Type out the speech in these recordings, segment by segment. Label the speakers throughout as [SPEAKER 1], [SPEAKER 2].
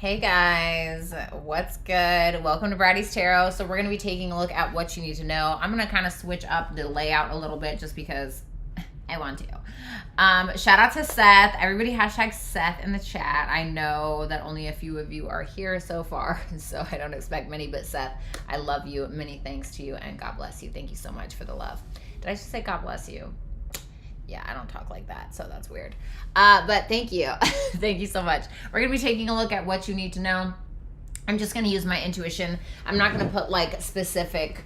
[SPEAKER 1] Hey guys, what's good? Welcome to BrattysTarot. So we're going to be taking a look at what you need to know. I'm going to kind of switch up the layout a little bit just because I want to. Shout out to Seth. Everybody hashtag Seth in the chat. I know that only a few of you are here so far, so I don't expect many, but Seth, I love you. Many thanks to you and God bless you. Thank you so much for the love. Did I just say God bless you? Yeah, I don't talk like that, so that's weird. But thank you. Thank you so much. We're going to be taking a look at what you need to know. I'm just going to use my intuition. I'm not going to put like specific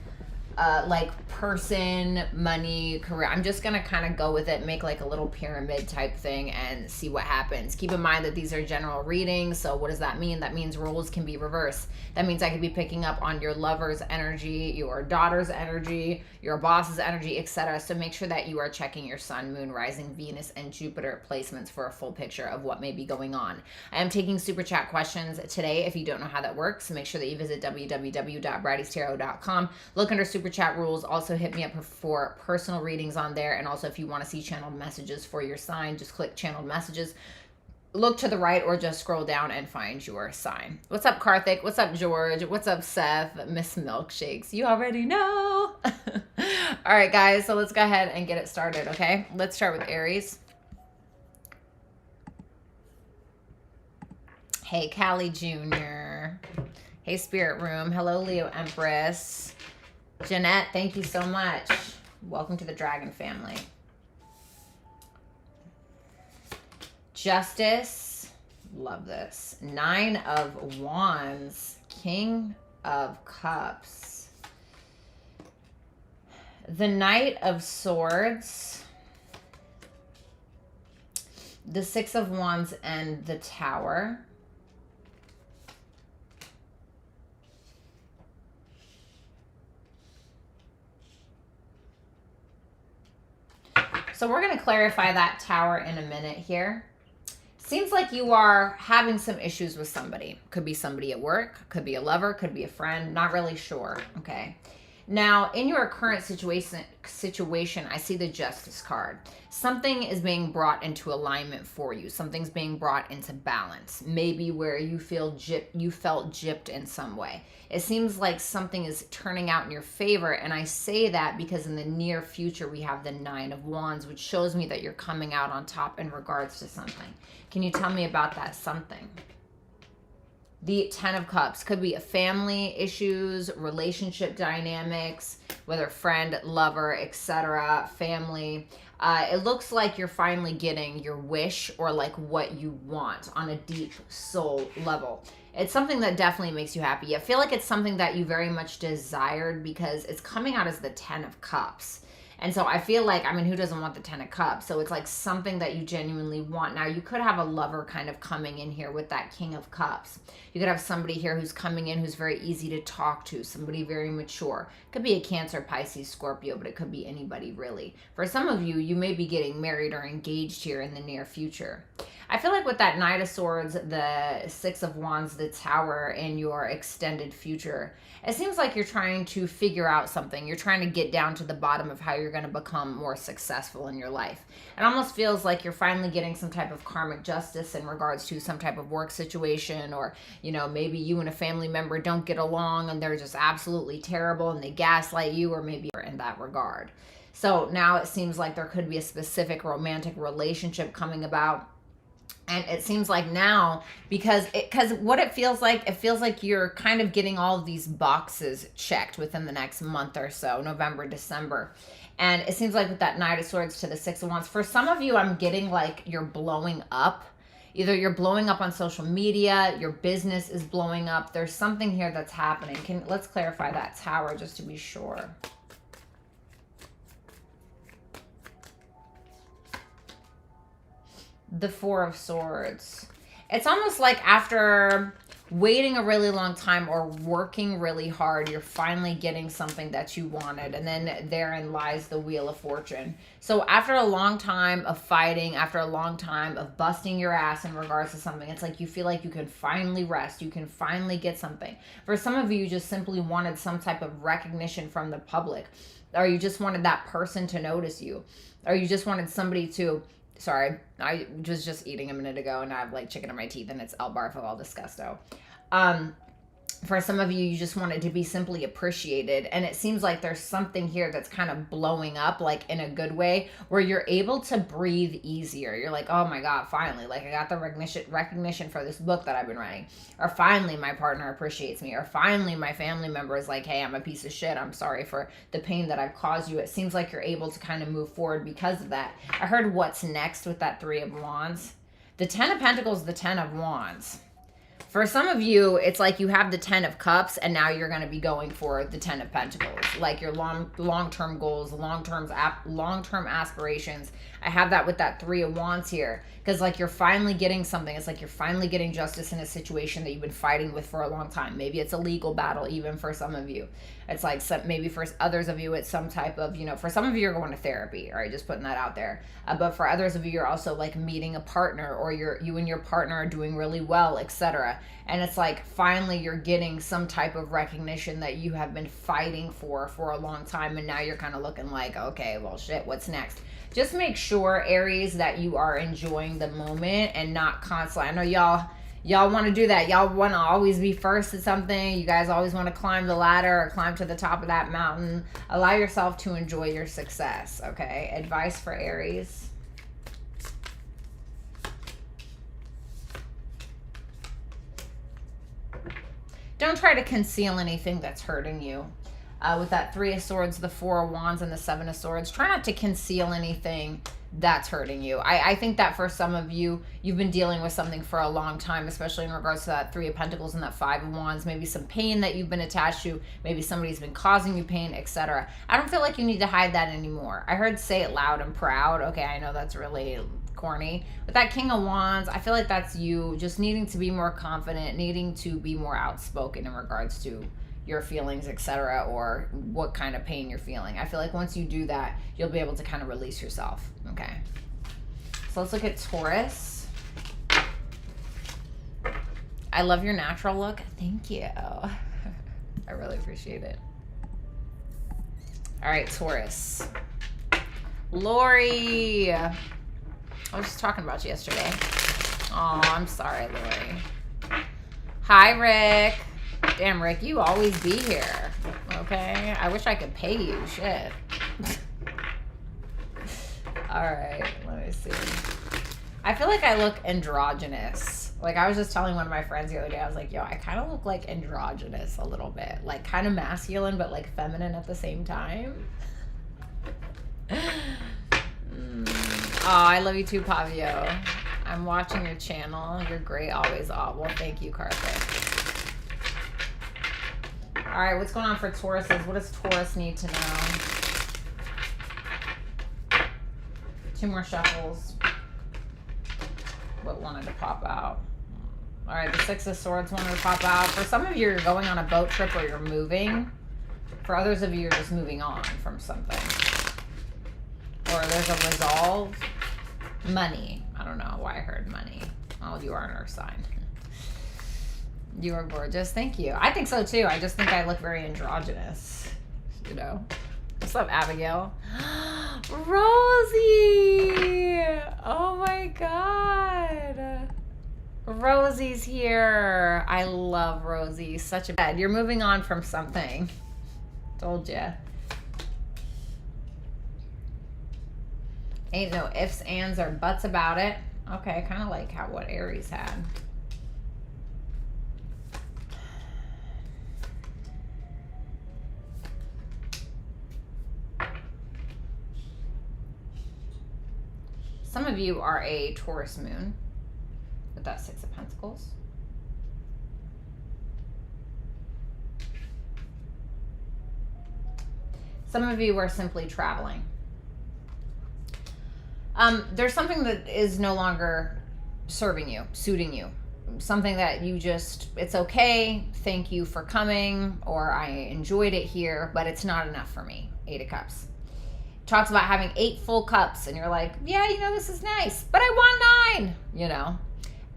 [SPEAKER 1] like person, money, career. I'm just going to kind of go with it, make like a little pyramid type thing and see what happens. Keep in mind that these are general readings. So what does that mean? That means roles can be reversed. That means I could be picking up on your lover's energy, your daughter's energy, your boss's energy, etc. So make sure that you are checking your sun, moon, rising, Venus, and Jupiter placements for a full picture of what may be going on. I am taking super chat questions today. If you don't know how that works, make sure that you visit www.BrattysTarot.com. Look under super chat rules. Also hit me up for personal readings on there. And also if you want to see channeled messages for your sign, just click channeled messages. Look to the right or just scroll down and find your sign. What's up, Karthik? What's up, George? What's up, Seth? Miss Milkshakes. You already know. All right, guys. So let's go ahead and get it started, okay? Let's start with Aries. Hey, Callie Jr. Hey, Spirit Room. Hello, Leo Empress. Jeanette, thank you so much. Welcome to the Dragon family. Justice, love this. 9 of Wands, King of Cups. The Knight of Swords, the 6 of Wands, and the Tower. So we're going to clarify that Tower in a minute here. Seems like you are having some issues with somebody. Could be somebody at work, could be a lover, could be a friend, not really sure, okay? Now, in your current situation, I see the Justice card. Something is being brought into alignment for you. Something's being brought into balance. Maybe where you felt gypped in some way. It seems like something is turning out in your favor, and I say that because in the near future, we have the 9 of Wands, which shows me that you're coming out on top in regards to something. Can you tell me about that something? The 10 of Cups could be a family issues, relationship dynamics, whether friend, lover, etc., family. It looks like you're finally getting your wish or like what you want on a deep soul level. It's something that definitely makes you happy. I feel like it's something that you very much desired because it's coming out as the 10 of Cups. And so I feel like, I mean, who doesn't want the 10 of Cups? So it's like something that you genuinely want. Now, you could have a lover kind of coming in here with that King of Cups. You could have somebody here who's coming in who's very easy to talk to, somebody very mature. Could be a Cancer, Pisces, Scorpio, but it could be anybody really. For some of you, you may be getting married or engaged here in the near future. I feel like with that Knight of Swords, the 6 of Wands, the Tower, in your extended future, it seems like you're trying to figure out something. You're trying to get down to the bottom of how you're going to become more successful in your life. It almost feels like you're finally getting some type of karmic justice in regards to some type of work situation, or, you know, maybe you and a family member don't get along and they're just absolutely terrible and they gaslight you, or maybe you're in that regard. So now it seems like there could be a specific romantic relationship coming about. And it seems like now, because what it feels like you're kind of getting all of these boxes checked within the next month or so, November, December. And it seems like with that Knight of Swords to the 6 of Wands, for some of you, I'm getting like you're blowing up. Either you're blowing up on social media, your business is blowing up. There's something here that's happening. Let's clarify that Tower just to be sure. The 4 of Swords. It's almost like after waiting a really long time or working really hard, you're finally getting something that you wanted. And then therein lies the Wheel of Fortune. So after a long time of fighting, after a long time of busting your ass in regards to something, it's like you feel like you can finally rest. You can finally get something. For some of you, you just simply wanted some type of recognition from the public. Or you just wanted that person to notice you. Or you just wanted somebody to Sorry, I was just eating a minute ago and I have like chicken in my teeth and it's El Barfo al Disgusto. For some of you, you just want it to be simply appreciated. And it seems like there's something here that's kind of blowing up, like in a good way, where you're able to breathe easier. You're like, oh my God, finally, like I got the recognition for this book that I've been writing. Or finally, my partner appreciates me. Or finally, my family member is like, hey, I'm a piece of shit. I'm sorry for the pain that I've caused you. It seems like you're able to kind of move forward because of that. I heard what's next with that 3 of Wands. The 10 of Pentacles, the 10 of Wands. For some of you, it's like you have the 10 of Cups and now you're going to be going for the 10 of Pentacles. Like your long-term goals, long-term aspirations. I have that with that 3 of Wands here. Because like you're finally getting something. It's like you're finally getting justice in a situation that you've been fighting with for a long time. Maybe it's a legal battle even for some of you. It's like maybe for others of you, it's some type of, for some of you, you're going to therapy. All right, just putting that out there. But for others of you, you're also like meeting a partner, or you and your partner are doing really well, etc. And it's like finally you're getting some type of recognition that you have been fighting for a long time. And now you're kind of looking like, okay, well, shit, what's next? Just make sure, Aries, that you are enjoying the moment and not constantly. I know y'all want to do that. Y'all want to always be first at something. You guys always want to climb the ladder or climb to the top of that mountain. Allow yourself to enjoy your success, okay? Advice for Aries. Don't try to conceal anything that's hurting you. With that 3 of Swords, the 4 of Wands, and the 7 of Swords, try not to conceal anything that's hurting you. I think that for some of you, you've been dealing with something for a long time, especially in regards to that 3 of Pentacles and that 5 of Wands. Maybe some pain that you've been attached to. Maybe somebody's been causing you pain, etc. I don't feel like you need to hide that anymore. I heard say it loud and proud. Okay, I know that's really corny. With that King of Wands, I feel like that's you just needing to be more confident, needing to be more outspoken in regards to your feelings, etc., or what kind of pain you're feeling. I feel like once you do that, you'll be able to kind of release yourself. Okay. So let's look at Taurus. I love your natural look. Thank you. I really appreciate it. All right, Taurus. Lori. I was just talking about you yesterday. Oh, I'm sorry, Lori. Hi, Rick. Damn, Rick, you always be here. Okay? I wish I could pay you. Shit. All right, let me see. I feel like I look androgynous. Like, I was just telling one of my friends the other day, I was like, yo, I kind of look like androgynous a little bit. Like, kind of masculine, but like feminine at the same time. Oh, I love you too, Pavio. I'm watching your channel. You're great always. Oh, well, thank you, Carpet. All right, what's going on for Tauruses? What does Taurus need to know? 2 more shuffles. What wanted to pop out? All right, the 6 of Swords wanted to pop out. For some of you, you're going on a boat trip or you're moving. For others of you, you're just moving on from something. Or there's a resolve. Money. I don't know why I heard money. Oh, you are an earth sign. You are gorgeous. Thank you. I think so too. I just think I look very androgynous. You know. What's up, Abigail? Rosie! Oh my God. Rosie's here. I love Rosie. Such a... You're moving on from something. Told ya. Ain't no ifs, ands, or buts about it. Okay, kind of like what Aries had. Some of you are a Taurus moon with that 6 of Pentacles. Some of you are simply traveling. There's something that is no longer serving you, suiting you. Something that you just, it's okay, thank you for coming, or I enjoyed it here, but it's not enough for me. 8 of Cups. Talks about having 8 full cups, and you're like, yeah, you know, this is nice, but I want 9, you know.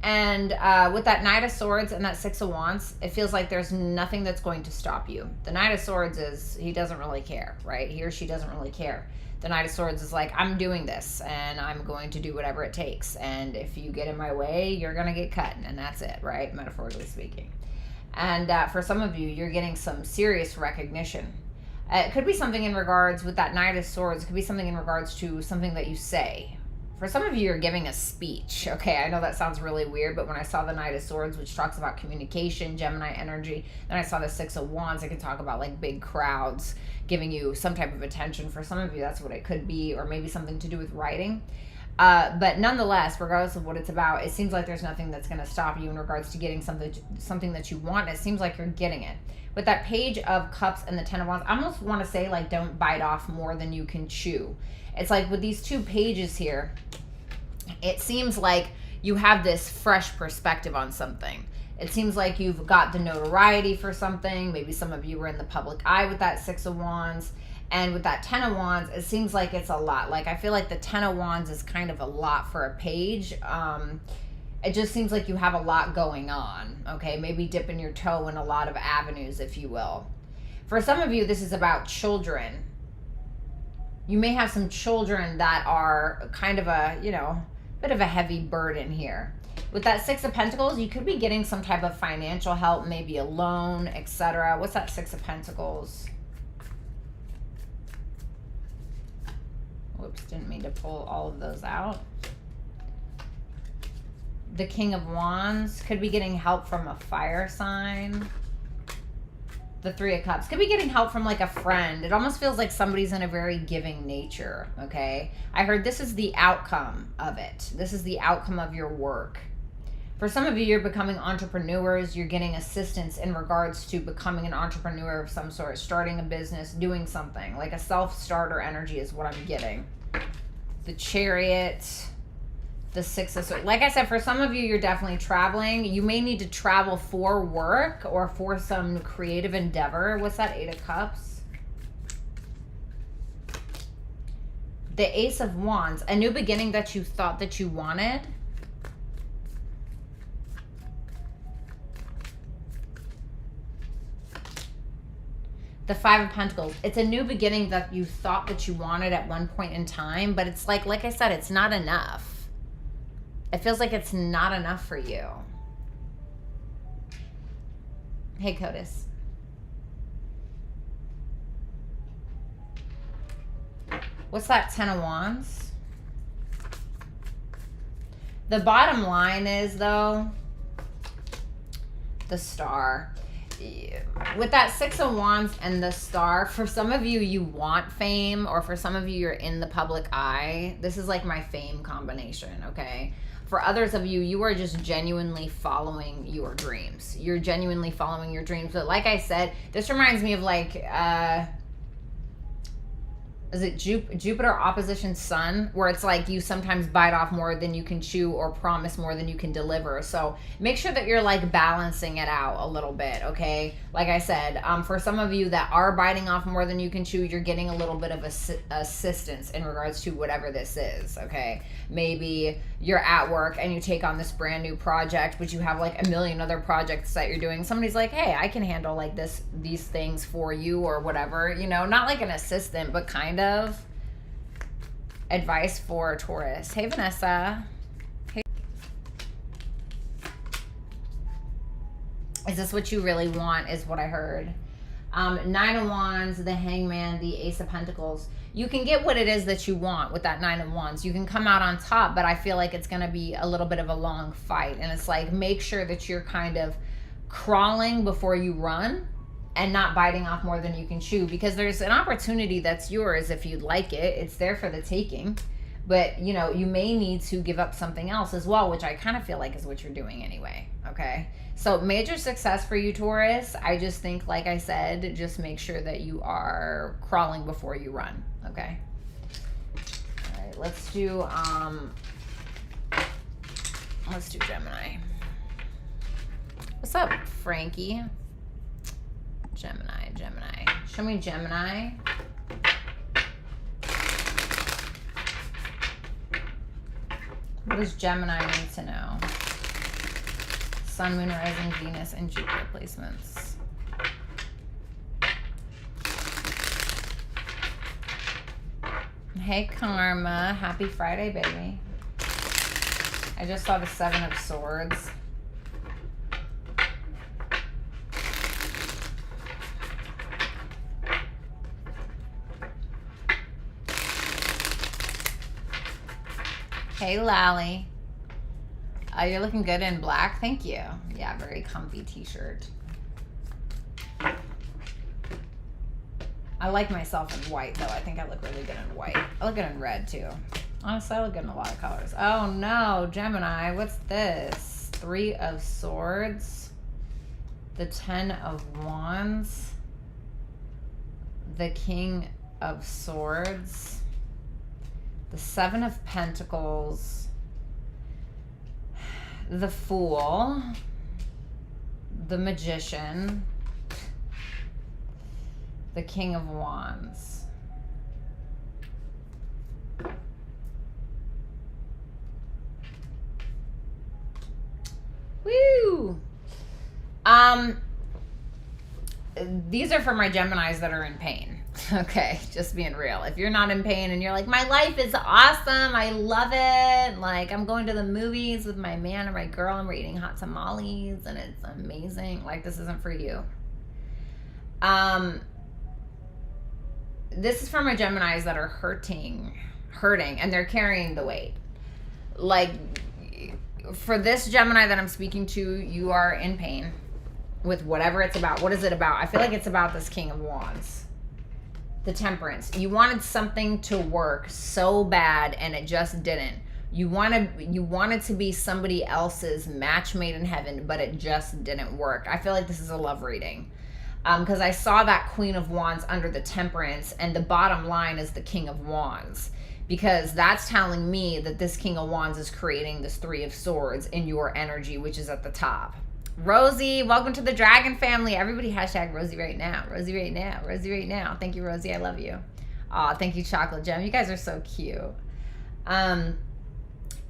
[SPEAKER 1] And with that Knight of Swords and that Six of Wands, it feels like there's nothing that's going to stop you. The Knight of Swords is, he doesn't really care, right? He or she doesn't really care. The Knight of Swords is like, I'm doing this and I'm going to do whatever it takes. And if you get in my way, you're going to get cut. And that's it, right? Metaphorically speaking. And for some of you, you're getting some serious recognition. It could be something in regards with that Knight of Swords. It could be something in regards to something that you say. For some of you, you're giving a speech. Okay, I know that sounds really weird, but when I saw the Knight of Swords, which talks about communication, Gemini energy, then I saw the Six of Wands, it can talk about like big crowds giving you some type of attention. For some of you, that's what it could be, or maybe something to do with writing. But nonetheless, regardless of what it's about, it seems like there's nothing that's going to stop you in regards to getting something that you want. It seems like you're getting it. With that Page of Cups and the Ten of Wands, I almost want to say like don't bite off more than you can chew. It's like with these two pages here, it seems like you have this fresh perspective on something. It seems like you've got the notoriety for something. Maybe some of you were in the public eye with that Six of Wands. And with that Ten of Wands, it seems like it's a lot. Like I feel like the Ten of Wands is kind of a lot for a page. It just seems like you have a lot going on. Okay, maybe dipping your toe in a lot of avenues, if you will. For some of you, this is about children. You may have some children that are kind of a, you know, bit of a heavy burden here. With that Six of Pentacles, you could be getting some type of financial help, maybe a loan, etc. What's that Six of Pentacles? Whoops, didn't mean to pull all of those out. The King of Wands could be getting help from a fire sign. The Three of Cups could be getting help from like a friend. It almost feels like somebody's in a very giving nature, okay? I heard this is the outcome of it. This is the outcome of your work. For some of you, you're becoming entrepreneurs. You're getting assistance in regards to becoming an entrepreneur of some sort, starting a business, doing something. Like a self-starter energy is what I'm getting. The Chariot, the Six of Swords. Like I said, for some of you, you're definitely traveling. You may need to travel for work or for some creative endeavor. What's that Eight of Cups? The Ace of Wands. A new beginning that you thought that you wanted. The Five of Pentacles. It's a new beginning that you thought that you wanted at one point in time, but it's like I said, it's not enough. It feels like it's not enough for you. Hey, Codis. What's that Ten of Wands? The bottom line is, though, the Star. With that Six of Wands and the Star, for some of you, you want fame, or for some of you, you're in the public eye. This is like my fame combination, okay? For others of you, you are just genuinely following your dreams. You're genuinely following your dreams. But like I said, this reminds me of like, is it Jupiter opposition Sun, where it's like you sometimes bite off more than you can chew or promise more than you can deliver. So make sure that you're like balancing it out a little bit, okay? Like I said, for some of you that are biting off more than you can chew, you're getting a little bit of assistance in regards to whatever this is, okay? Maybe you're at work and you take on this brand new project, but you have like a million other projects that you're doing. Somebody's like, hey, I can handle like these things for you or whatever, you know, not like an assistant, but kind of. Advice for Taurus. Hey, Vanessa. Hey. Is this what you really want, is what I heard. Nine of Wands, the Hangman, the Ace of Pentacles. You can get what it is that you want with that Nine of Wands. You can come out on top, but I feel like it's going to be a little bit of a long fight. And it's like, make sure that you're kind of crawling before you run and not biting off more than you can chew, because there's an opportunity that's yours if you'd like it. It's there for the taking. But, you know, you may need to give up something else as well, which I kind of feel like is what you're doing anyway, okay? So major success for you, Taurus. I just think, like I said, just make sure that you are crawling before you run, okay? All right, let's do Gemini. What's up, Frankie? Gemini. Show me Gemini. What does Gemini need to know? Sun, Moon, Rising, Venus, and Jupiter placements. Hey, Karma. Happy Friday, baby. I just saw the Seven of Swords. Hey, Lally. You're looking good in black. Thank you. Yeah, very comfy t-shirt. I like myself in white, though. I think I look really good in white. I look good in red, too. Honestly, I look good in a lot of colors. Oh, no. Gemini, what's this? Three of Swords. The 10 of Wands. The King of Swords. The 7 of Pentacles. The Fool. The Magician. The King of Wands. Woo! These are for my Geminis that are in pain. Okay, just being real. If you're not in pain and you're like, my life is awesome, I love it, like I'm going to the movies with my man or my girl and we're eating hot tamales and it's amazing, like this isn't for you. This is for my Geminis that are hurting, and they're carrying the weight. Like, for this Gemini that I'm speaking to, you are in pain with whatever it's about. What is it about? I feel like it's about this King of Wands. The Temperance. You wanted something to work so bad and it just didn't. You wanted to be somebody else's match made in heaven, but it just didn't work. I feel like this is a love reading. Because I saw that Queen of Wands under the Temperance, and the bottom line is the King of Wands. Because that's telling me that this King of Wands is creating this Three of Swords in your energy, which is at the top. Rosie, welcome to the Dragon family. Everybody hashtag Rosie right now. Rosie right now. Rosie right now. Thank you, Rosie. I love you. Aw, thank you, Chocolate Gem. You guys are so cute.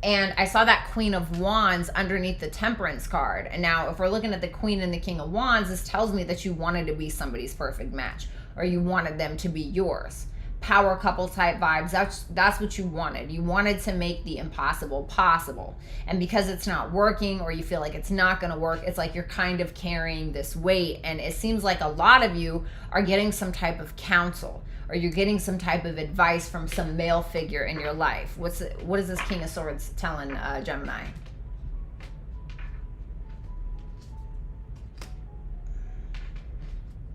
[SPEAKER 1] And I saw that Queen of Wands underneath the Temperance card. And now if we're looking at the Queen and the King of Wands, this tells me that you wanted to be somebody's perfect match, or you wanted them to be yours. Power couple type vibes. That's what you wanted. You wanted to make the impossible possible. And because it's not working, or you feel like it's not going to work, it's like you're kind of carrying this weight. And it seems like a lot of you are getting some type of counsel, or you're getting some type of advice from some male figure in your life. What is this King of Swords telling Gemini?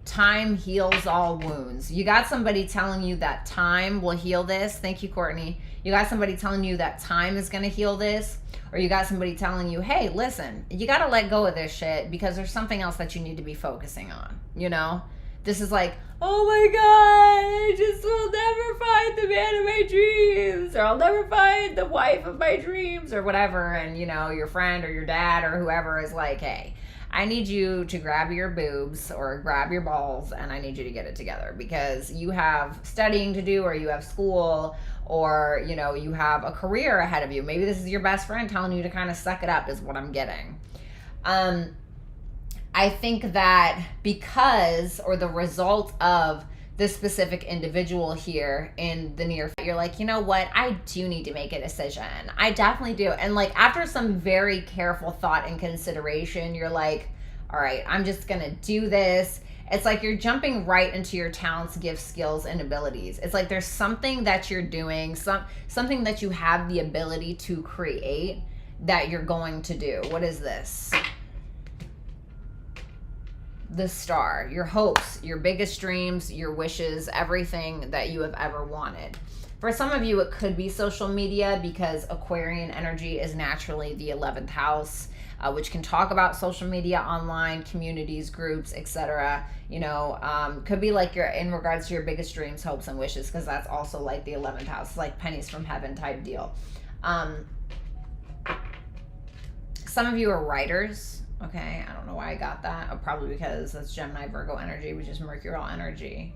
[SPEAKER 1] Time heals all wounds. You got somebody telling you that time will heal this. Thank you, Courtney. You got somebody telling you that time is going to heal this. Or you got somebody telling you, hey, listen, you got to let go of this shit because there's something else that you need to be focusing on. You know? This is like, oh my God, I just will never find the man of my dreams, or I'll never find the wife of my dreams, or whatever. And, you know, your friend or your dad or whoever is like, hey, I need you to grab your boobs or grab your balls, and I need you to get it together because you have studying to do, or you have school, or, you know, you have a career ahead of you. Maybe this is your best friend telling you to kind of suck it up is what I'm getting. I think that because, or the result of this specific individual here in the near future, you're like, you know what? I do need to make a decision. I definitely do. And like after some very careful thought and consideration, you're like, all right, I'm just going to do this. It's like you're jumping right into your talents, gifts, skills, and abilities. It's like there's something that you're doing, something that you have the ability to create that you're going to do. What is this? The Star, your hopes, your biggest dreams, your wishes, everything that you have ever wanted. For some of you, it could be social media because Aquarian energy is naturally the 11th house, which can talk about social media, online, communities, groups, etc. You know, could be like your, in regards to your biggest dreams, hopes, and wishes, because that's also like the 11th house, it's like pennies from heaven type deal. Some of you are writers. Okay, I don't know why I got that. Probably because that's Gemini, Virgo energy, which is Mercurial energy.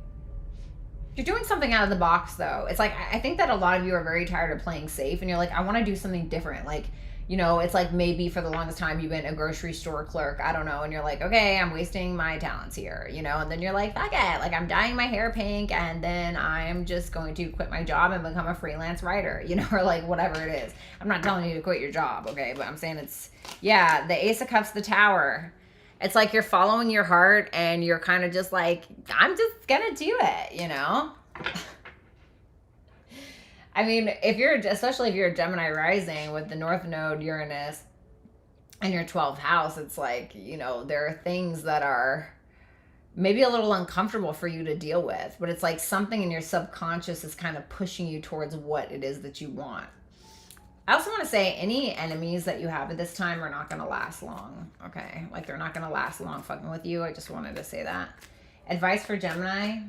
[SPEAKER 1] You're doing something out of the box, though. It's like, I think that a lot of you are very tired of playing safe, and you're like, I want to do something different. Like, You know, it's like maybe for the longest time you've been a grocery store clerk, I don't know, and you're like, okay, I'm wasting my talents here, you know, and then you're like, fuck it, like I'm dyeing my hair pink and then I'm just going to quit my job and become a freelance writer, you know, or like whatever it is. I'm not telling you to quit your job, okay, but I'm saying it's, yeah, the Ace of Cups, the Tower. It's like you're following your heart and you're kind of just like, I'm just gonna do it, you know? I mean, especially if you're a Gemini rising with the North Node, Uranus, in your 12th house, it's like, you know, there are things that are maybe a little uncomfortable for you to deal with, but it's like something in your subconscious is kind of pushing you towards what it is that you want. I also want to say any enemies that you have at this time are not going to last long, okay? Like, they're not going to last long fucking with you. I just wanted to say that. Advice for Gemini.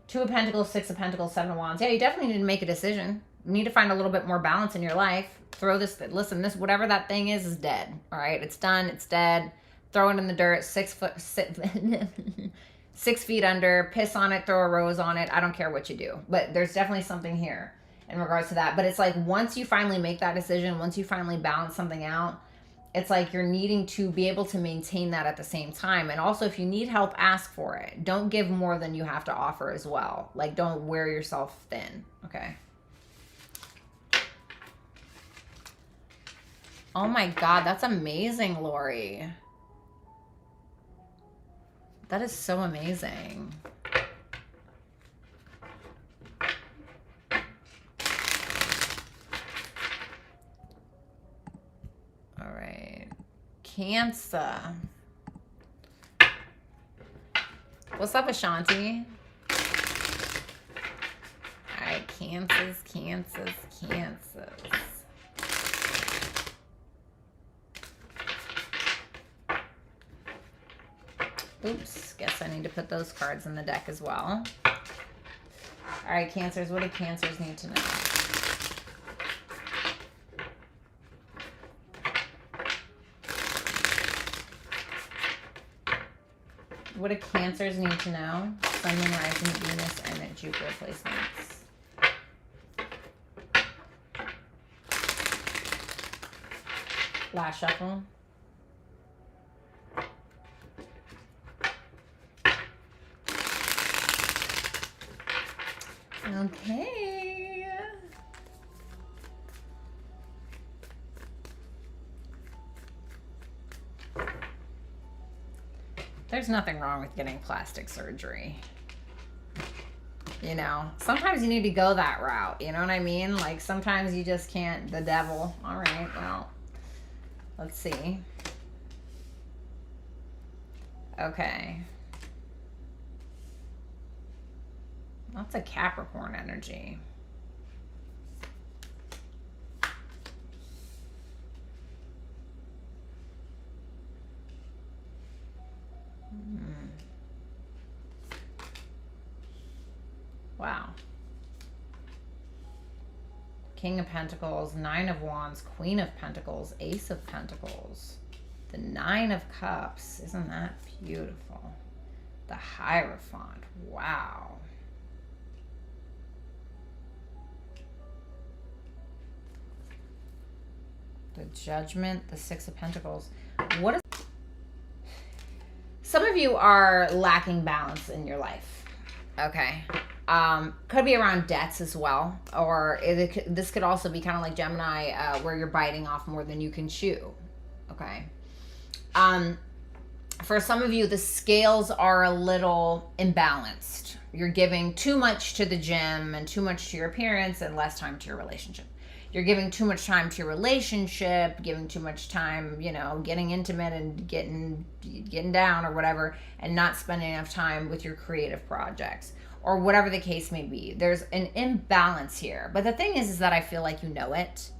[SPEAKER 1] Two of Pentacles, Six of Pentacles, Seven of Wands. Yeah, you definitely need to make a decision. You need to find a little bit more balance in your life. Throw this, listen, this, whatever that thing is dead. All right, it's done, it's dead. Throw it in the dirt, 6 feet under, piss on it, throw a rose on it. I don't care what you do. But there's definitely something here in regards to that. But it's like once you finally make that decision, once you finally balance something out, it's like you're needing to be able to maintain that at the same time. And also, if you need help, ask for it. Don't give more than you have to offer as well. Like, don't wear yourself thin, okay? Oh my God, that's amazing, Lori. That is so amazing. All right. Cancer. What's up, Ashanti? All right, Cancers. Oops, guess I need to put those cards in the deck as well. All right, Cancers, what do Cancers need to know? What do Cancers need to know? Sun, Moon, Rising, Venus, and Jupiter placements. Last shuffle. Okay. There's nothing wrong with getting plastic surgery. You know, sometimes you need to go that route. You know what I mean? Like, sometimes you just can't. The devil. All right, well, let's see. Okay. That's a Capricorn energy. Wow. King of Pentacles, Nine of Wands, Queen of Pentacles, Ace of Pentacles, the Nine of Cups. Isn't that beautiful? The Hierophant. Wow. The Judgment, the Six of Pentacles. What is... Some of you are lacking balance in your life. Okay. Could be around debts as well. Or this could also be kind of like Gemini, where you're biting off more than you can chew. Okay. For some of you, the scales are a little imbalanced. You're giving too much to the gym and too much to your appearance and less time to your relationship. You're giving too much time to your relationship, giving too much time, you know, getting intimate and getting down or whatever, and not spending enough time with your creative projects or whatever the case may be. There's an imbalance here. But the thing is that I feel like you know it.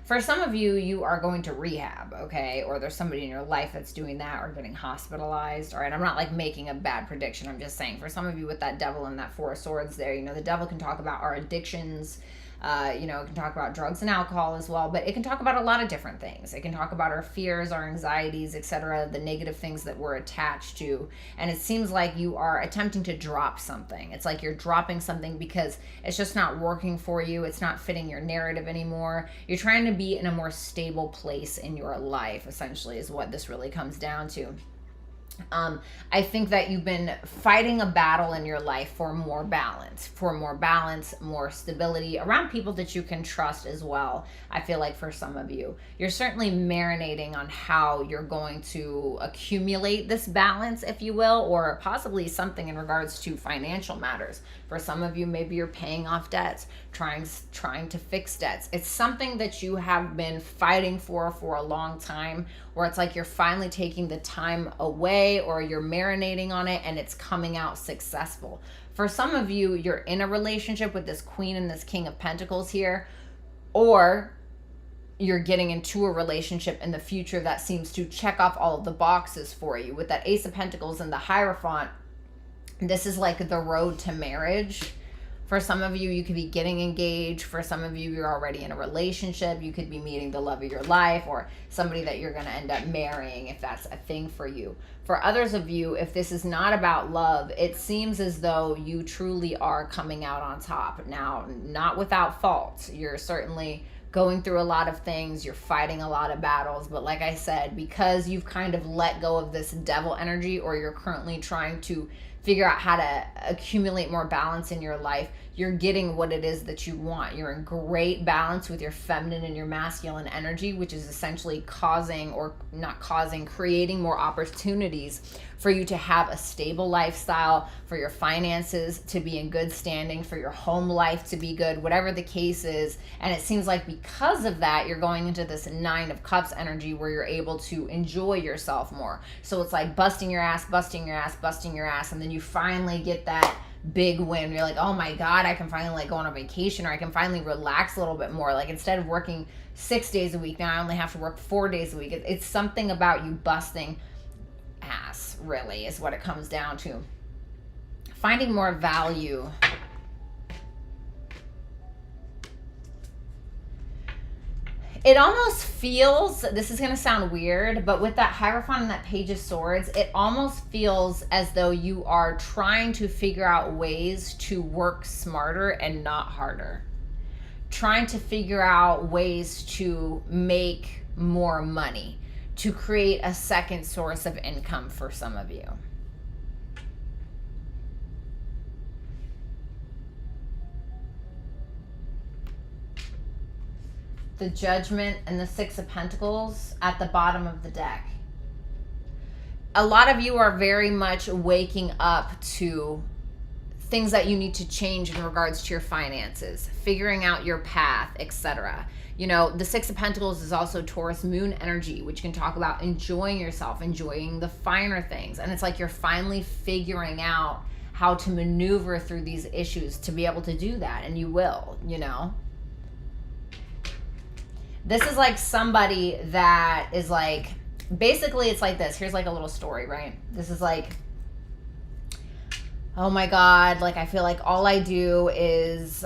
[SPEAKER 1] For some of you, you are going to rehab, okay? Or there's somebody in your life that's doing that or getting hospitalized, all right? I'm not like making a bad prediction. I'm just saying for some of you with that devil and that Four of Swords there, you know, the devil can talk about our addictions, You know, it can talk about drugs and alcohol as well, but it can talk about a lot of different things. It can talk about our fears, our anxieties, etc., the negative things that we're attached to. And it seems like you are attempting to drop something. It's like you're dropping something because it's just not working for you. It's not fitting your narrative anymore. You're trying to be in a more stable place in your life, essentially, is what this really comes down to. I think that you've been fighting a battle in your life for more balance, more stability around people that you can trust as well. I feel like for some of you, you're certainly marinating on how you're going to accumulate this balance, if you will, or possibly something in regards to financial matters. For some of you, maybe you're paying off debts, trying to fix debts. It's something that you have been fighting for a long time, where it's like you're finally taking the time away, or you're marinating on it and it's coming out successful. For some of you, you're in a relationship with this Queen and this King of Pentacles here, or you're getting into a relationship in the future that seems to check off all of the boxes for you. With that Ace of Pentacles and the Hierophant, this is like the road to marriage. For some of you, you could be getting engaged. For some of you, you're already in a relationship. You could be meeting the love of your life, or somebody that you're going to end up marrying, if that's a thing for you. For others of you, if this is not about love, it seems as though you truly are coming out on top. Now, not without fault. You're certainly going through a lot of things. You're fighting a lot of battles. But like I said, because you've kind of let go of this devil energy, or you're currently trying to figure out how to accumulate more balance in your life, you're getting what it is that you want. You're in great balance with your feminine and your masculine energy, which is essentially creating more opportunities for you to have a stable lifestyle, for your finances to be in good standing, for your home life to be good, whatever the case is. And it seems like because of that, you're going into this 9 of Cups energy where you're able to enjoy yourself more. So it's like busting your ass, and then you finally get that big win. You're like, oh my God, I can finally like go on a vacation, or I can finally relax a little bit more. Like instead of working 6 days a week, now I only have to work 4 days a week. It's something about you busting ass, really, is what it comes down to. Finding more value. It almost feels, this is going to sound weird, but with that Hierophant and that Page of Swords, it almost feels as though you are trying to figure out ways to work smarter and not harder. Trying to figure out ways to make more money, to create a second source of income for some of you. The Judgment and the 6 of Pentacles at the bottom of the deck. A lot of you are very much waking up to things that you need to change in regards to your finances, figuring out your path, etc. You know, the 6 of Pentacles is also Taurus moon energy, which can talk about enjoying yourself, enjoying the finer things. And it's like you're finally figuring out how to maneuver through these issues to be able to do that. And you will, you know. This is like somebody that is like, basically it's like this. Here's like a little story, right? This is like, oh my God, like I feel like all I do is,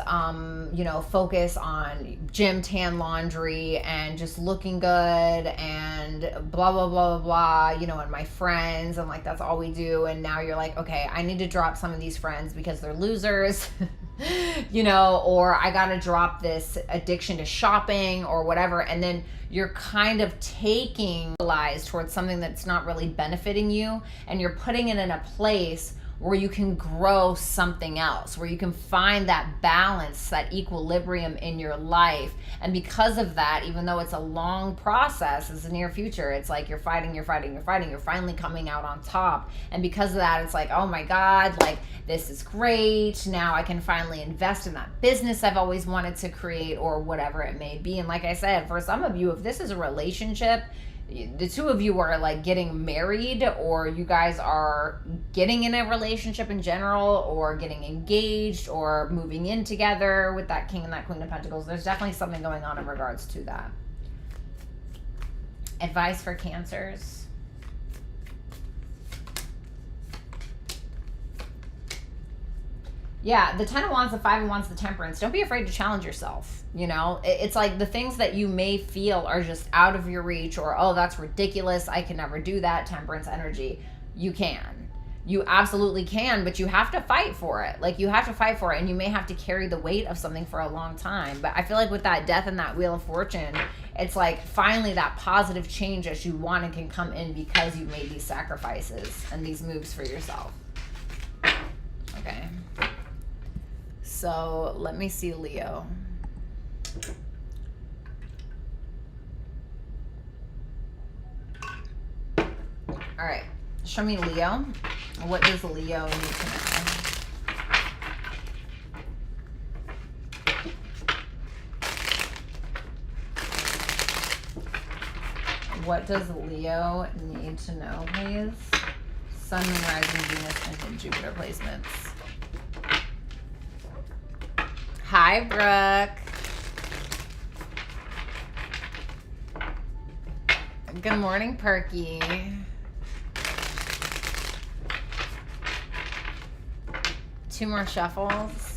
[SPEAKER 1] you know, focus on gym, tan, laundry, and just looking good, and blah, blah, blah, blah, blah, you know, and my friends, and like that's all we do. And now you're like, okay, I need to drop some of these friends because they're losers. You know, or I got to drop this addiction to shopping or whatever. And then you're kind of taking lies towards something that's not really benefiting you, and you're putting it in a place where you can grow something else, where you can find that balance, that equilibrium in your life. And because of that, even though it's a long process, it's the near future, it's like you're fighting, you're finally coming out on top. And because of that, it's like, oh my God, like this is great. Now I can finally invest in that business I've always wanted to create, or whatever it may be. And like I said, for some of you, if this is a relationship, the two of you are like getting married, or you guys are getting in a relationship in general, or getting engaged, or moving in together with that King and that Queen of Pentacles. There's definitely something going on in regards to that. Advice for Cancers. Yeah, the 10 of Wands, the 5 of Wands, the Temperance. Don't be afraid to challenge yourself. You know, it's like the things that you may feel are just out of your reach, or, oh, that's ridiculous, I can never do that, Temperance energy. You can. You absolutely can, but you have to fight for it. Like, you have to fight for it, and you may have to carry the weight of something for a long time. But I feel like with that Death and that Wheel of Fortune, it's like finally that positive change as you want and can come in because you made these sacrifices and these moves for yourself. Okay. So let me see Leo. All right. Show me Leo. What does Leo need to know? What does Leo need to know, please? Sun, Moon, Rising, Venus, and Jupiter placements. Hi, Brooke. Good morning, Perky. Two more shuffles.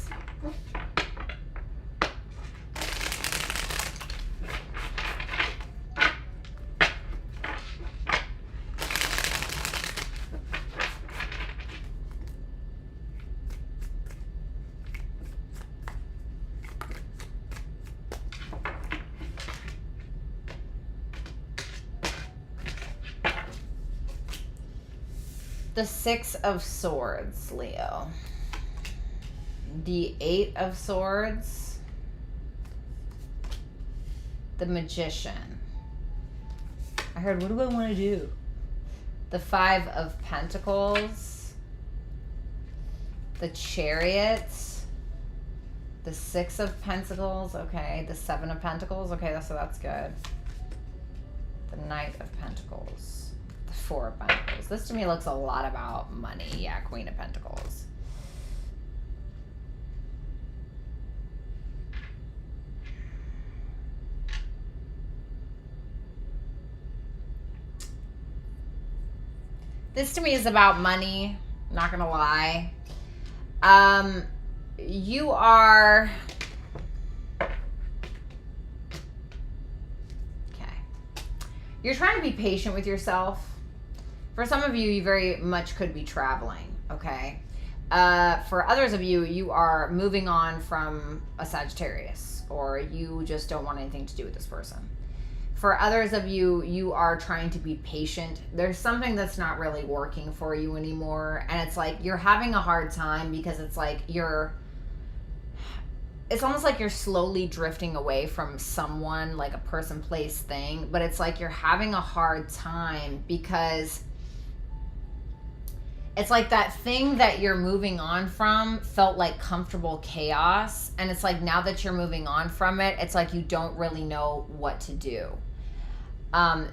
[SPEAKER 1] The Six of Swords, Leo. The Eight of Swords. The Magician. I heard, what do I want to do? The Five of Pentacles. The Chariot. The Six of Pentacles. Okay. The Seven of Pentacles. Okay, so that's good. The Knight of Pentacles. The Four of Pentacles. This to me looks a lot about money. Yeah, Queen of Pentacles. This to me is about money, not gonna lie. You are... Okay. You're trying to be patient with yourself. For some of you, you very much could be traveling, okay? For others of you, you are moving on from a Sagittarius, or you just don't want anything to do with this person. For others of you, you are trying to be patient. There's something that's not really working for you anymore. And it's like you're having a hard time because it's like it's almost like you're slowly drifting away from someone, like a person, place, thing. But it's like you're having a hard time because it's like that thing that you're moving on from felt like comfortable chaos. And it's like now that you're moving on from it, it's like you don't really know what to do.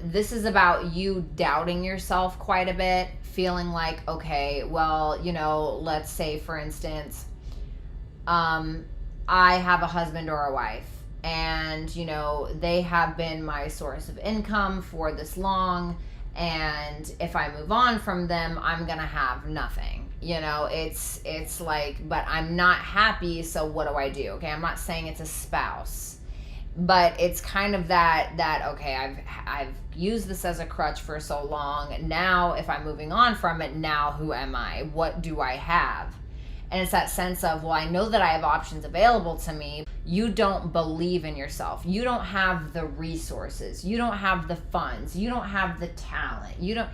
[SPEAKER 1] This is about you doubting yourself quite a bit, feeling like, okay, well, you know, let's say, for instance, I have a husband or a wife, and, you know, they have been my source of income for this long, and if I move on from them, I'm gonna have nothing. You know, it's like, but I'm not happy, so what do I do? Okay, I'm not saying it's a spouse. But it's kind of that okay, I've used this as a crutch for so long. Now, if I'm moving on from it, now who am I? What do I have? And it's that sense of, well, I know that I have options available to me. You don't believe in yourself. You don't have the resources. You don't have the funds. You don't have the talent. You don't,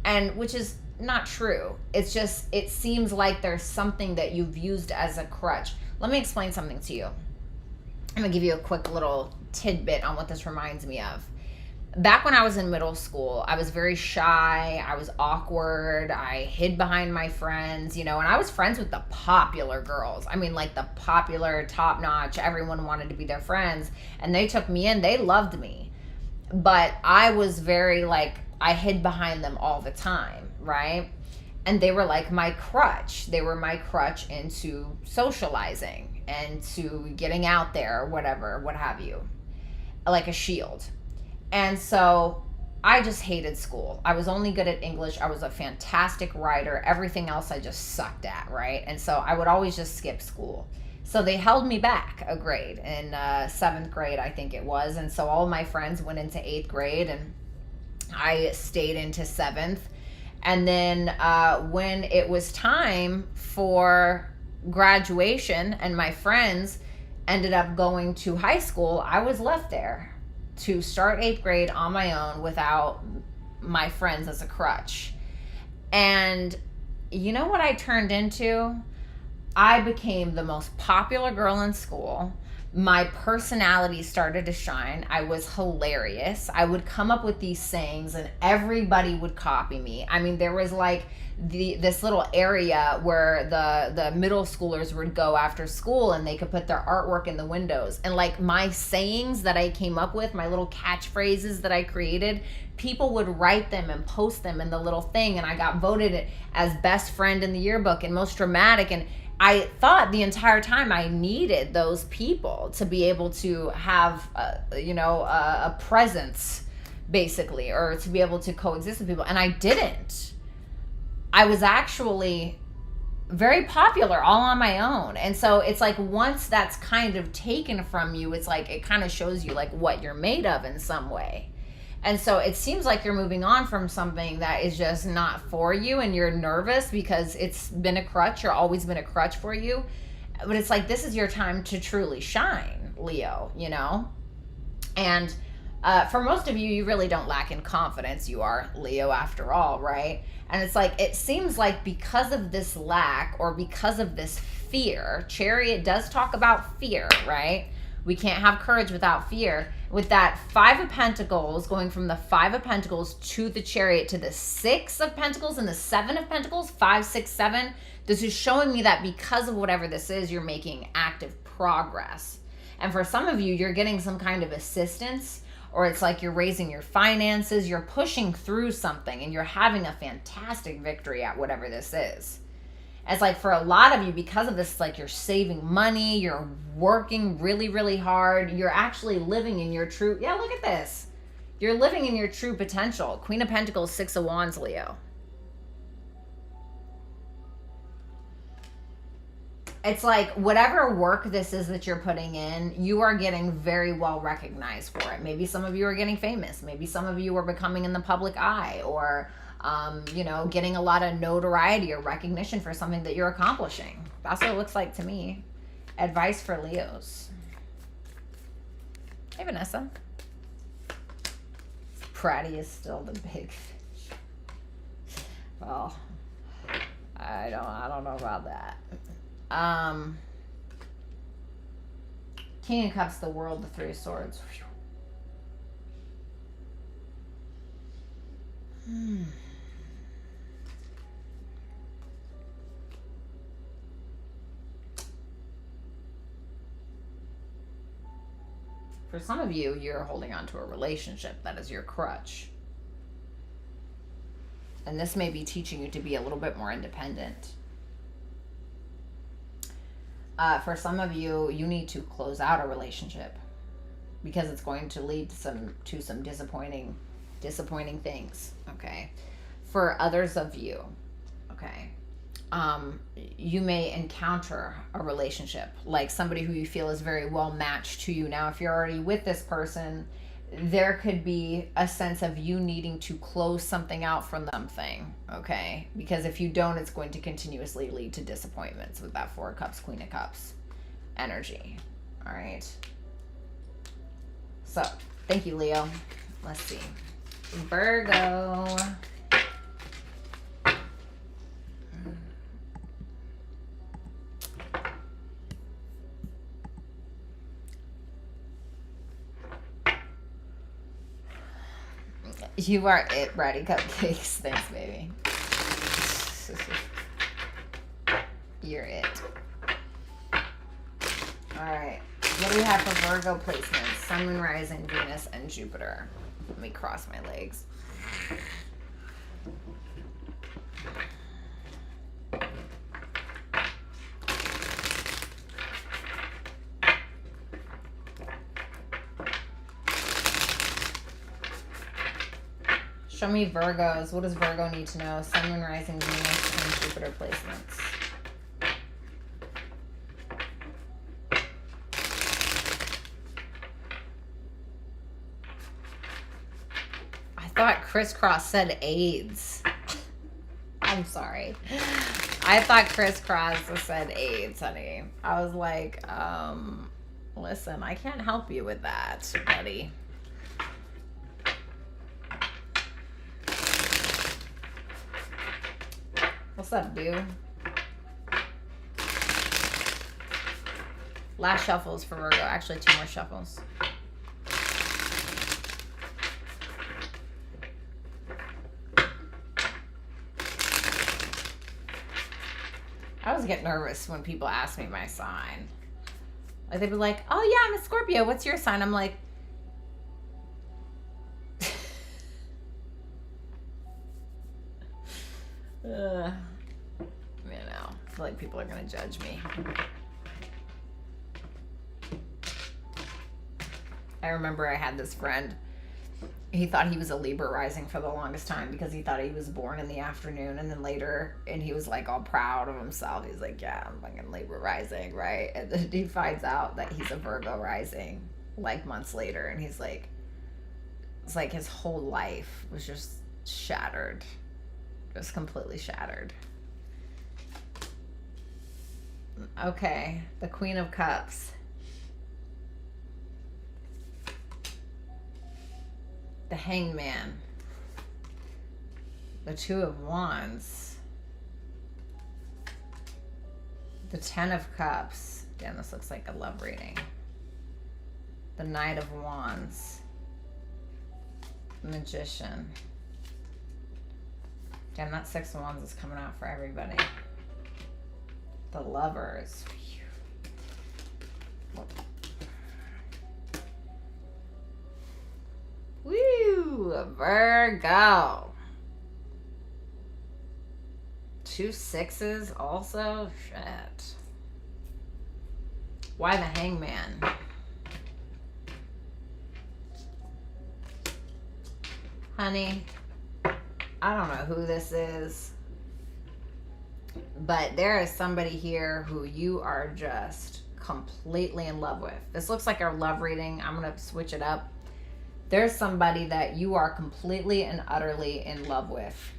[SPEAKER 1] and which is not true. It's just, it seems like there's something that you've used as a crutch. Let me explain something to you. I'm gonna give you a quick little tidbit on what this reminds me of. Back when I was in middle school, I was very shy, I was awkward, I hid behind my friends, you know, and I was friends with the popular girls. I mean, like the popular, top-notch, everyone wanted to be their friends, and they took me in, they loved me. But I was very, like, I hid behind them all the time, right? And they were like my crutch. They were my crutch into socializing and to getting out there, whatever, what have you, like a shield. And so I just hated school. I was only good at English. I was a fantastic writer. Everything else I just sucked at, right? And so I would always just skip school. So they held me back a grade in 7th grade, I think it was. And so all of my friends went into 8th grade and I stayed into 7th. And then when it was time for graduation and my friends ended up going to high school, I was left there to start 8th grade on my own without my friends as a crutch. And you know what I turned into? I became the most popular girl in school. My personality started to shine. I was hilarious. I would come up with these sayings and everybody would copy me. I mean, there was like this little area where the middle schoolers would go after school and they could put their artwork in the windows. And like my sayings that I came up with, my little catchphrases that I created, people would write them and post them in the little thing. And I got voted as best friend in the yearbook and most dramatic. And I thought the entire time I needed those people to be able to have, a presence, basically, or to be able to coexist with people. And I didn't. I was actually very popular all on my own. And so it's like once that's kind of taken from you, it's like it kind of shows you like what you're made of in some way. And so it seems like you're moving on from something that is just not for you and you're nervous because it's been a crutch or always been a crutch for you. But it's like this is your time to truly shine, Leo, you know? And for most of you, you really don't lack in confidence. You are Leo after all, right? And it's like it seems like because of this lack or because of this fear, Chariot does talk about fear, right? We can't have courage without fear. With that 5 of Pentacles, going from the 5 of Pentacles to the Chariot to the 6 of Pentacles and the 7 of Pentacles, 5, 6, 7, this is showing me that because of whatever this is, you're making active progress. And for some of you, you're getting some kind of assistance, or it's like you're raising your finances, you're pushing through something, and you're having a fantastic victory at whatever this is. It's like for a lot of you, because of this, like you're saving money, you're working really, really hard. You're actually living in your true, yeah, look at this. You're living in your true potential. Queen of Pentacles, 6 of Wands, Leo. It's like whatever work this is that you're putting in, you are getting very well recognized for it. Maybe some of you are getting famous. Maybe some of you are becoming in the public eye or getting a lot of notoriety or recognition for something that you're accomplishing. That's what it looks like to me. Advice for Leos. Hey, Vanessa. Bratty is still the big fish. Well, I don't know about that. King of Cups, the World, the 3 of Swords. For some of you, you're holding on to a relationship that is your crutch. And this may be teaching you to be a little bit more independent. For some of you, you need to close out a relationship because it's going to lead to some disappointing things, okay? For others of you, okay, you may encounter a relationship, like somebody who you feel is very well matched to you. Now, if you're already with this person, there could be a sense of you needing to close something out from something, okay? Because if you don't, it's going to continuously lead to disappointments with that 4 of Cups, Queen of Cups energy, all right? So, thank you, Leo. Let's see. Virgo. You are it, Bratty Cupcakes. Thanks, baby. You're it. All right. What do we have for Virgo placements? Sun, Moon, Rising, Venus, and Jupiter. Let me cross my legs. Show me Virgos. What does Virgo need to know? Sun, Moon, Rising, Venus, and Jupiter placements. I thought crisscross said AIDS. I'm sorry. I thought crisscross said AIDS, honey. I was like, listen, I can't help you with that, buddy. What's up, dude? Last shuffles for Virgo. Actually, 2 more shuffles. I always get nervous when people ask me my sign. Like, they'd be like, oh yeah, I'm a Scorpio. What's your sign? I'm like, you know, I feel like people are going to judge me. I remember I had this friend. He thought he was a Libra rising for the longest time because he thought he was born in the afternoon, and then later, and he was like all proud of himself. He's like, yeah, I'm fucking Libra rising, right? And then he finds out that he's a Virgo rising like months later, and he's like, it's like his whole life was just shattered. Just completely shattered. Okay, the Queen of Cups. The Hangman. The Two of Wands. The Ten of Cups. Damn, this looks like a love reading. The Knight of Wands. Magician. Damn, that Six of Wands is coming out for everybody. The Lovers. Woo! Virgo. 2 6s also? Shit. Why the Hangman? Honey, I don't know who this is, but there is somebody here who you are just completely in love with. This looks like a love reading. I'm going to switch it up. There's somebody that you are completely and utterly in love with,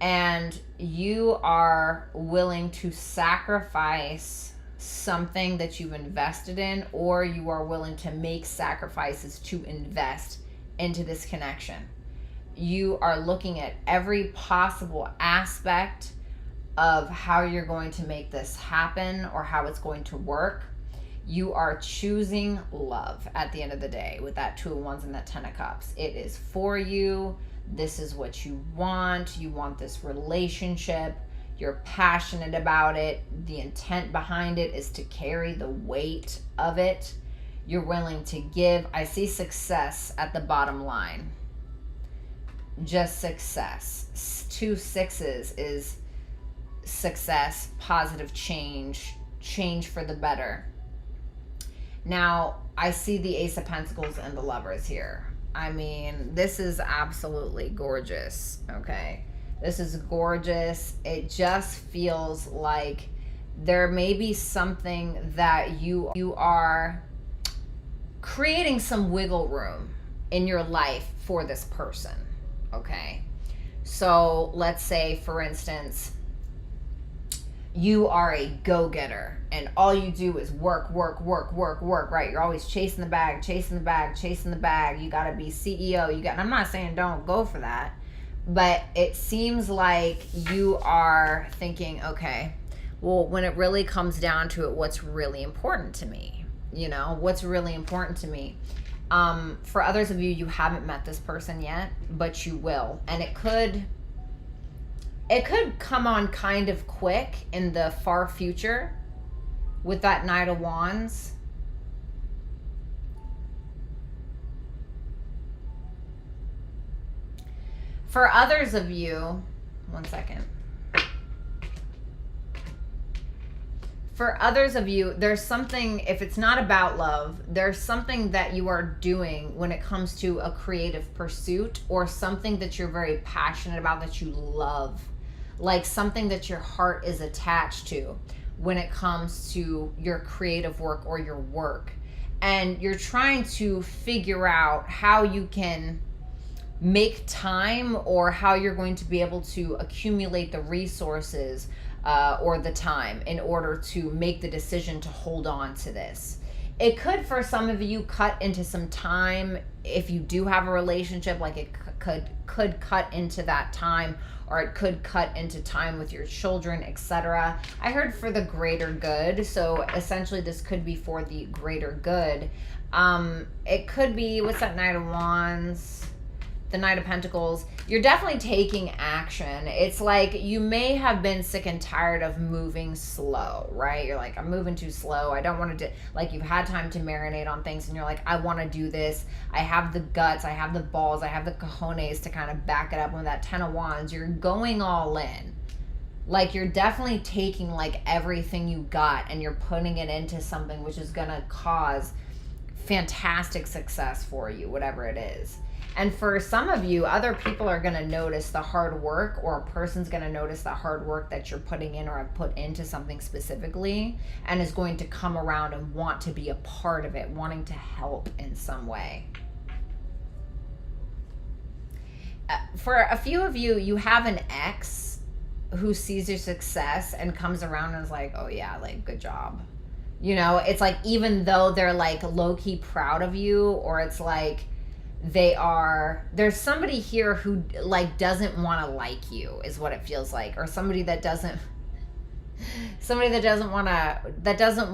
[SPEAKER 1] and you are willing to sacrifice something that you've invested in, or you are willing to make sacrifices to invest into this connection. You are looking at every possible aspect of how you're going to make this happen or how it's going to work. You are choosing love at the end of the day with that Two of Wands and that Ten of Cups. It is for you. This is what you want. You want this relationship. You're passionate about it. The intent behind it is to carry the weight of it. You're willing to give. I see success at the bottom line. Just success. 2 6s is success, positive change, change for the better. Now, I see the Ace of Pentacles and the Lovers here. I mean, this is absolutely gorgeous, okay? This is gorgeous. It just feels like there may be something that you are creating some wiggle room in your life for this person, okay? So let's say, for instance, you are a go-getter and all you do is work, right? You're always chasing the bag. You got to be CEO. And I'm not saying don't go for that, but it seems like you are thinking, okay, well, when it really comes down to it, what's really important to me? You know, what's really important to me? For others of you, you haven't met this person yet, but you will. And it could come on kind of quick in the far future with that Knight of Wands. For others of you, one second. For others of you, there's something, if it's not about love, there's something that you are doing when it comes to a creative pursuit or something that you're very passionate about, that you love, like something that your heart is attached to when it comes to your creative work or your work. And you're trying to figure out how you can make time, or how you're going to be able to accumulate the resources or the time in order to make the decision to hold on to this. It could, for some of you, cut into some time if you do have a relationship, like it could cut into that time, or it could cut into time with your children, etc. I heard for the greater good, so essentially this could be for the greater good. It could be, what's that Knight of Wands? The Knight of Pentacles. You're definitely taking action. It's like you may have been sick and tired of moving slow, right? You're like, I'm moving too slow. I don't want to do, like, you've had time to marinate on things and you're like, I want to do this. I have the guts, I have the balls, I have the cojones to kind of back it up. With that 10 of Wands, you're going all in. Like, you're definitely taking like everything you got and you're putting it into something which is gonna cause fantastic success for you, whatever it is. And for some of you, other people are going to notice the hard work, or a person's going to notice the hard work that you're putting in or have put into something specifically, and is going to come around and want to be a part of it, wanting to help in some way. For a few of you, you have an ex who sees your success and comes around and is like, oh yeah, like, good job. You know, it's like, even though they're like low-key proud of you, or it's like, there's somebody here who like doesn't want to like you, is what it feels like, or somebody that doesn't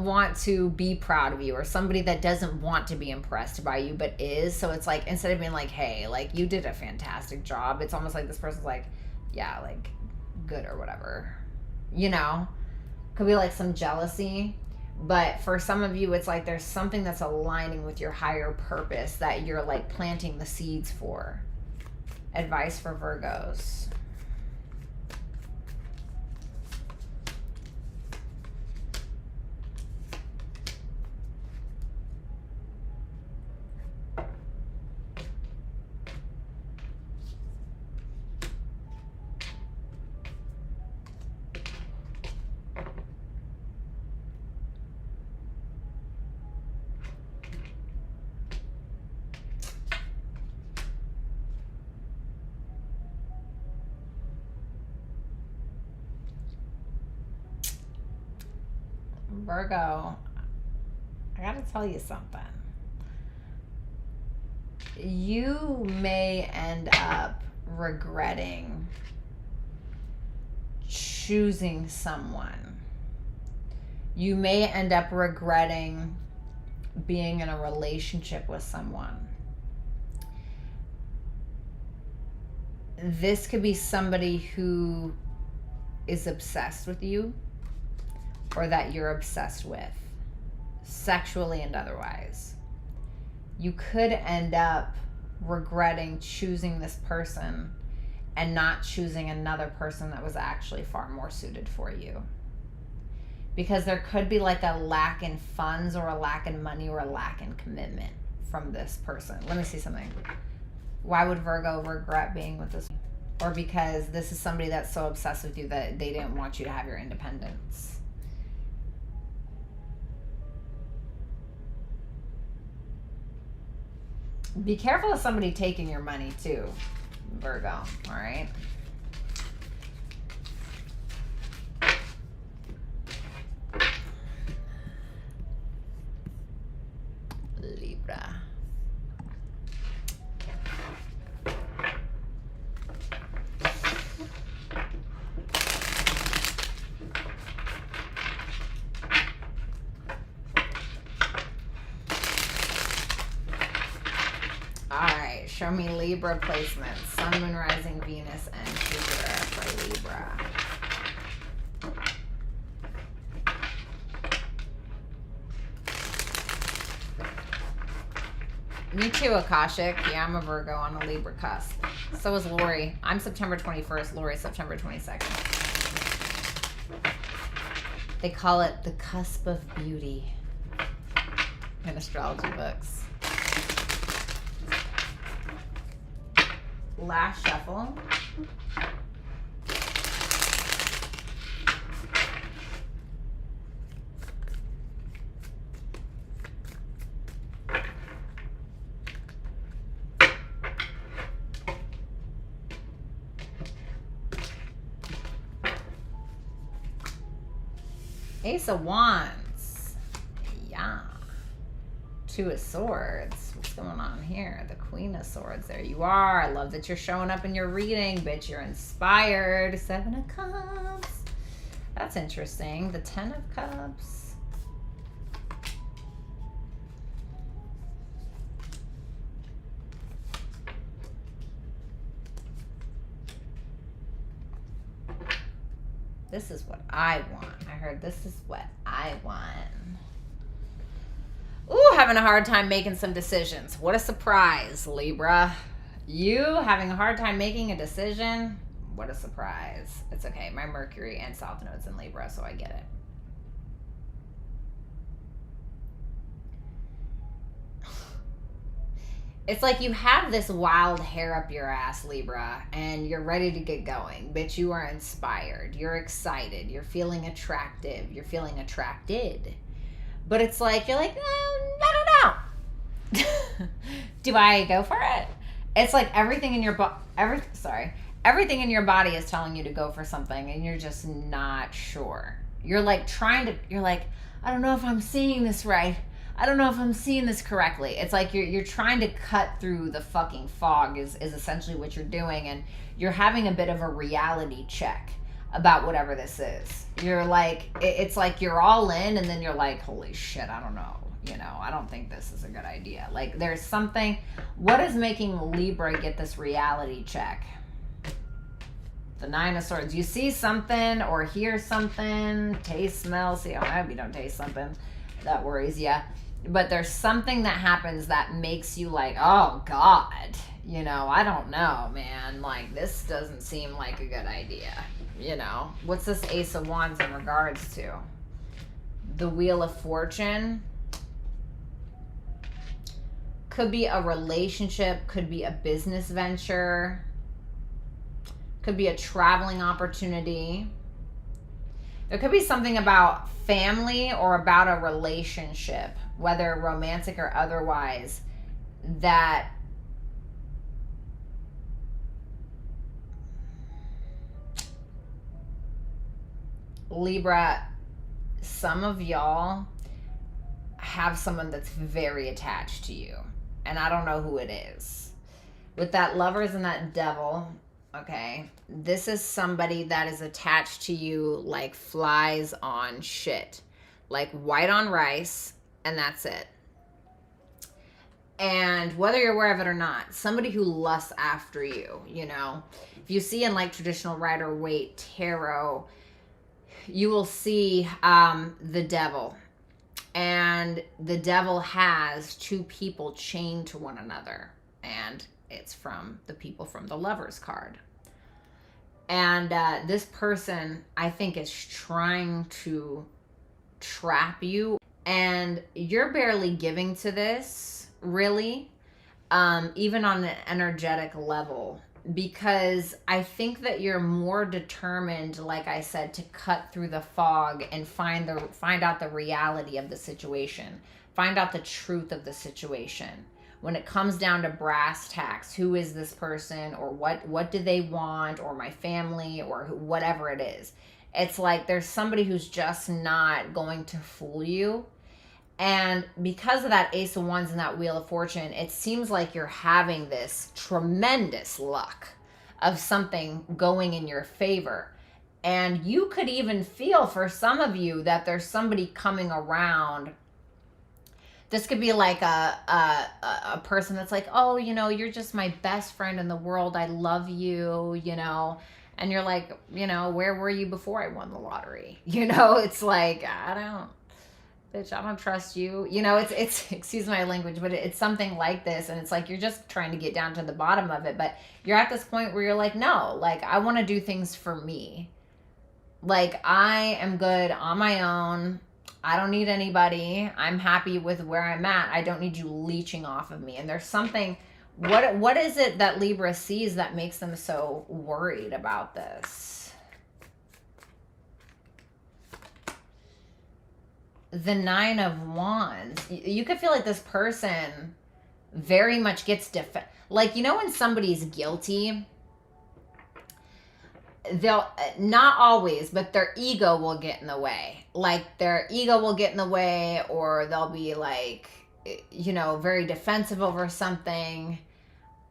[SPEAKER 1] want to be proud of you, or somebody that doesn't want to be impressed by you but is. So it's like, instead of being like, hey, like, you did a fantastic job, it's almost like this person's like, yeah, like, good, or whatever, you know. Could be like some jealousy. But for some of you, it's like there's something that's aligning with your higher purpose that you're like planting the seeds for. Advice for Virgos. Virgo, I gotta tell you something. You may end up regretting choosing someone. You may end up regretting being in a relationship with someone. This could be somebody who is obsessed with you, or that you're obsessed with, sexually and otherwise. You could end up regretting choosing this person and not choosing another person that was actually far more suited for you. Because there could be like a lack in funds, or a lack in money, or a lack in commitment from this person. Let me see something. Why would Virgo regret being with this? Or because this is somebody that's so obsessed with you that they didn't want you to have your independence. Be careful of somebody taking your money too, Virgo, all right? Libra. Show me Libra placements. Sun, Moon, Rising, Venus, and Jupiter for Libra. Me too, Akashic. Yeah, I'm a Virgo on a Libra cusp. So is Lori. I'm September 21st. Lori's September 22nd. They call it the cusp of beauty in astrology books. Last shuffle. Ace of Wands. Yeah. Two of Swords. What's going on here? The Queen of Swords. There you are. I love that you're showing up in your reading, bitch. You're inspired. Seven of Cups. That's interesting. The Ten of Cups. This is what I want. I heard this is what I want. Ooh, having a hard time making some decisions. What a surprise, Libra. You having a hard time making a decision? What a surprise. It's okay. My Mercury and South Node's in Libra, so I get it. It's like you have this wild hair up your ass, Libra, and you're ready to get going. Bitch, you are inspired. You're excited. You're feeling attractive. You're feeling attracted. But it's like, you're like, I don't know. Do I go for it? It's like everything in your everything in your body is telling you to go for something, and you're just not sure. You're like you're like, I don't know if I'm seeing this right. I don't know if I'm seeing this correctly. It's like you're trying to cut through the fucking fog is essentially what you're doing, and you're having a bit of a reality check about whatever this is. You're like, it's like you're all in, and then you're like, holy shit, I don't know. You know, I don't think this is a good idea. Like, there's something. What is making Libra get this reality check? The Nine of Swords. You see something or hear something, taste, smell, see. I hope you don't taste something that worries you. But there's something that happens that makes you like, oh God, you know, I don't know, man. Like, this doesn't seem like a good idea. You know, what's this Ace of Wands in regards to? The Wheel of Fortune. Could be a relationship, could be a business venture, could be a traveling opportunity. There could be something about family or about a relationship, whether romantic or otherwise, that Libra, some of y'all have someone that's very attached to you, and I don't know who it is. With that Lovers and that Devil, okay, this is somebody that is attached to you like flies on shit, like white on rice, and that's it. And whether you're aware of it or not, somebody who lusts after you, you know. If you see in like traditional Rider-Waite tarot, you will see the Devil. And the Devil has two people chained to one another. And it's from the people from the Lovers card. And this person, I think, is trying to trap you. And you're barely giving to this, really, even on an energetic level. Because I think that you're more determined, like I said, to cut through the fog and find out the reality of the situation. Find out the truth of the situation. When it comes down to brass tacks, who is this person, or what do they want, or my family, or whatever it is. It's like there's somebody who's just not going to fool you. And because of that Ace of Wands and that Wheel of Fortune, it seems like you're having this tremendous luck of something going in your favor. And you could even feel, for some of you, that there's somebody coming around. This could be like a person that's like, oh, you know, you're just my best friend in the world. I love you, you know. And you're like, you know, where were you before I won the lottery? You know, it's like, bitch, I don't trust you. You know, it's excuse my language, but it's something like this. And it's like, you're just trying to get down to the bottom of it. But you're at this point where you're like, no, like, I want to do things for me. Like, I am good on my own. I don't need anybody. I'm happy with where I'm at. I don't need you leeching off of me. And there's something, what is it that Libra sees that makes them so worried about this? The Nine of Wands. You could feel like this person very much gets like, you know, when somebody's guilty, they'll, not always, but their ego will get in the way. Like, their ego will get in the way, or they'll be like, you know, very defensive over something.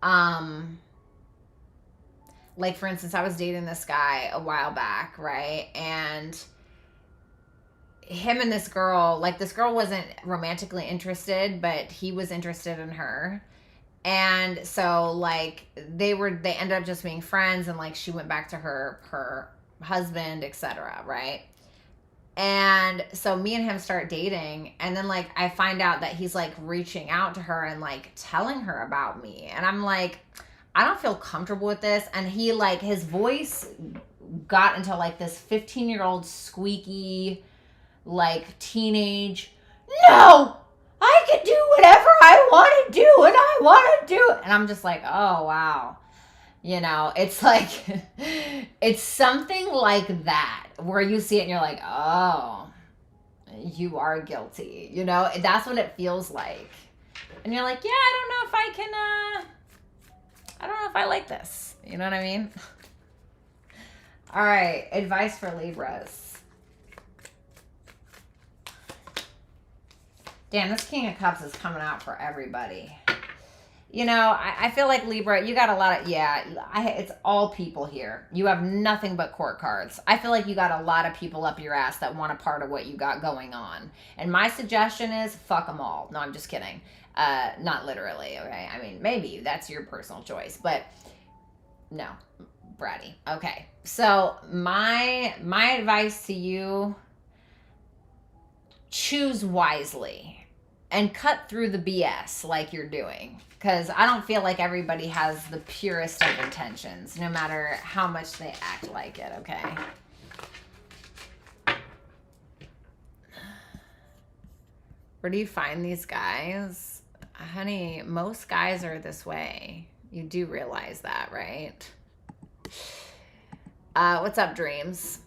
[SPEAKER 1] Like, for instance, I was dating this guy a while back, right? And him and this girl, like, this girl wasn't romantically interested, but he was interested in her. And so, like, they ended up just being friends, and, like, she went back to her husband, etc., right? And so me and him start dating, and then, like, I find out that he's, like, reaching out to her and, like, telling her about me. And I'm like, I don't feel comfortable with this. And he, like, his voice got into, like, this 15-year-old squeaky, like, teenage, no, I can do whatever I want to do, and I want to do it. And I'm just like, oh, wow. You know, it's like, it's something like that, where you see it and you're like, oh, you are guilty. You know, that's what it feels like. And you're like, yeah, I don't know if I can, I don't know if I like this. You know what I mean? All right, advice for Libras. Damn, this King of Cups is coming out for everybody. You know, I feel like Libra, you got a lot of, it's all people here. You have nothing but court cards. I feel like you got a lot of people up your ass that want a part of what you got going on. And my suggestion is, fuck them all. No, I'm just kidding. Not literally, okay? I mean, maybe that's your personal choice, but no, Bratty. Okay, so my advice to you, choose wisely and cut through the BS like you're doing, because I don't feel like everybody has the purest of intentions, no matter how much they act like it, okay? Where do you find these guys? Honey, most guys are this way. You do realize that, right? What's up, Dreams?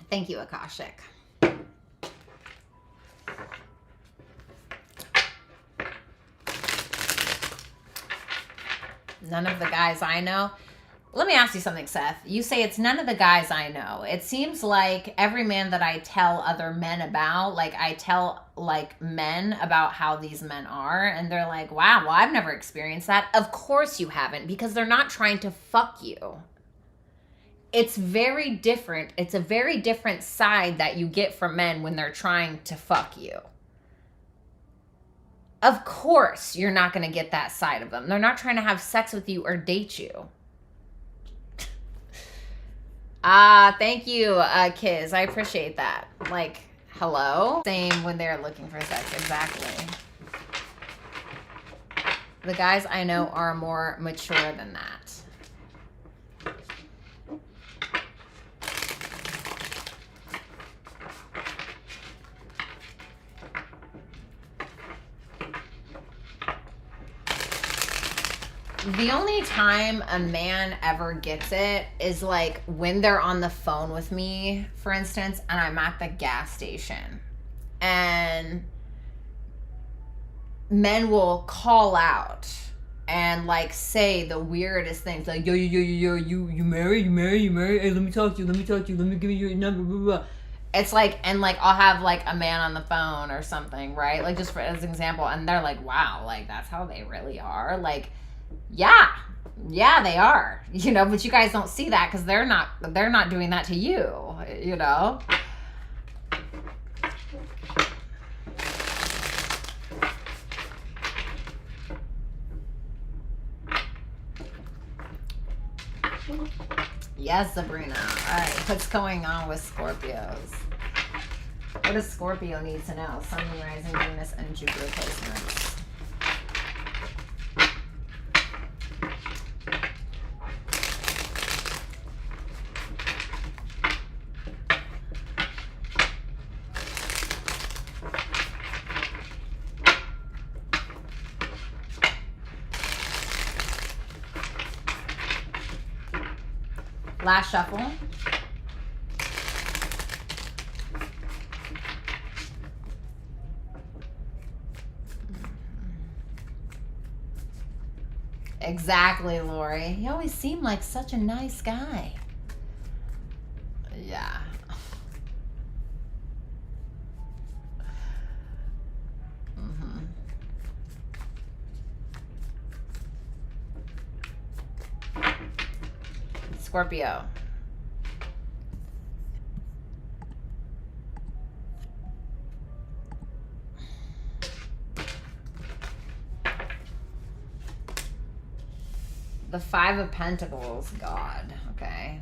[SPEAKER 1] Thank you, Akashic. None of the guys I know. Let me ask you something, Seth. You say it's none of the guys I know. It seems like every man that I tell other men about, like, I tell, like, men about how these men are, and they're like, wow, well, I've never experienced that. Of course you haven't, because they're not trying to fuck you. It's very different. It's a very different side that you get from men when they're trying to fuck you. Of course, you're not going to get that side of them. They're not trying to have sex with you or date you. Thank you, Kiz. I appreciate that. Like, hello? Same when they're looking for sex. Exactly. The guys I know are more mature than that. The only time a man ever gets it is, like, when they're on the phone with me, for instance, and I'm at the gas station. And men will call out and, like, say the weirdest things. Like, yo, you married? Hey, let me talk to you. Let me give you your number, blah, blah. It's like, and, like, I'll have, like, a man on the phone or something, right? Like, just for as an example. And they're like, wow, like, that's how they really are? Like, yeah, they are, you know, but you guys don't see that because they're not doing that to you, you know. Yes, Sabrina. All right, what's going on with Scorpios? What does Scorpio need to know? Sun, Moon, Rising, Venus, and Jupiter placements. last shuffle. Exactly, Lori. You always seem like such a nice guy. Yeah. Scorpio. The Five of Pentacles, God, okay.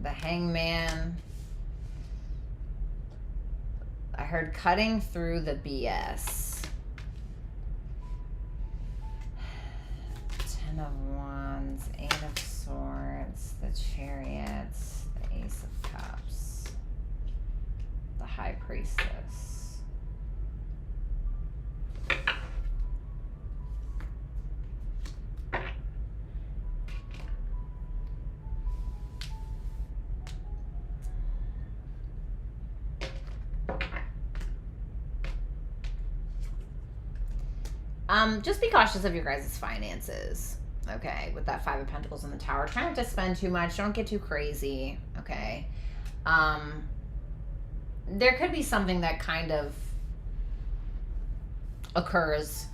[SPEAKER 1] The Hangman. I heard cutting through the BS. Ten of Wands, Eight of Swords, the Chariots, the Ace of Cups, the High Priestess. Just be cautious of your guys' finances, okay? With that Five of Pentacles in the Tower. Try not to spend too much. Don't get too crazy, okay? There could be something that kind of occurs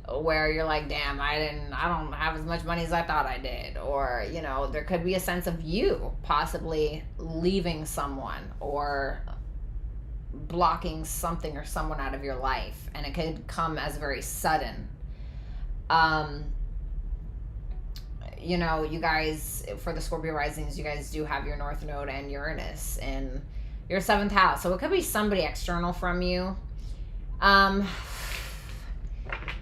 [SPEAKER 1] where you're like, damn, I don't have as much money as I thought I did. Or, you know, there could be a sense of you possibly leaving someone or blocking something or someone out of your life, and it could come as very sudden. You know, you guys, for the Scorpio risings, you guys do have your North Node and Uranus in your 7th house, so it could be somebody external from you.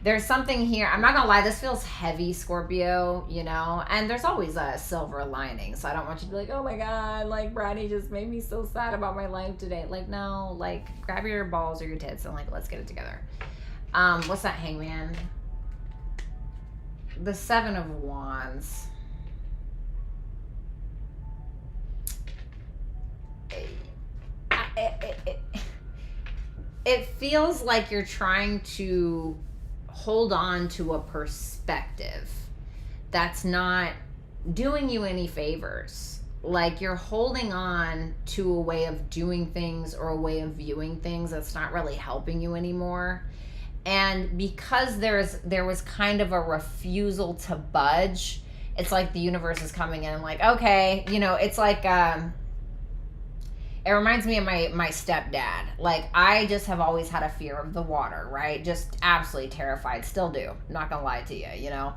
[SPEAKER 1] There's something here. I'm not gonna lie, this feels heavy, Scorpio, you know, and there's always a silver lining. So I don't want you to be like, oh my God, like Bratty just made me so sad about my life today. Like, no, like grab your balls or your tits and like, let's get it together. What's that, Hangman? The Seven of Wands. It feels like you're trying to hold on to a perspective that's not doing you any favors. Like you're holding on to a way of doing things or a way of viewing things that's not really helping you anymore. And because there was kind of a refusal to budge, it's like the universe is coming in and like, okay, you know, it's like it reminds me of my stepdad. Like, I just have always had a fear of the water, right? Just absolutely terrified. Still do. Not gonna lie to you, you know?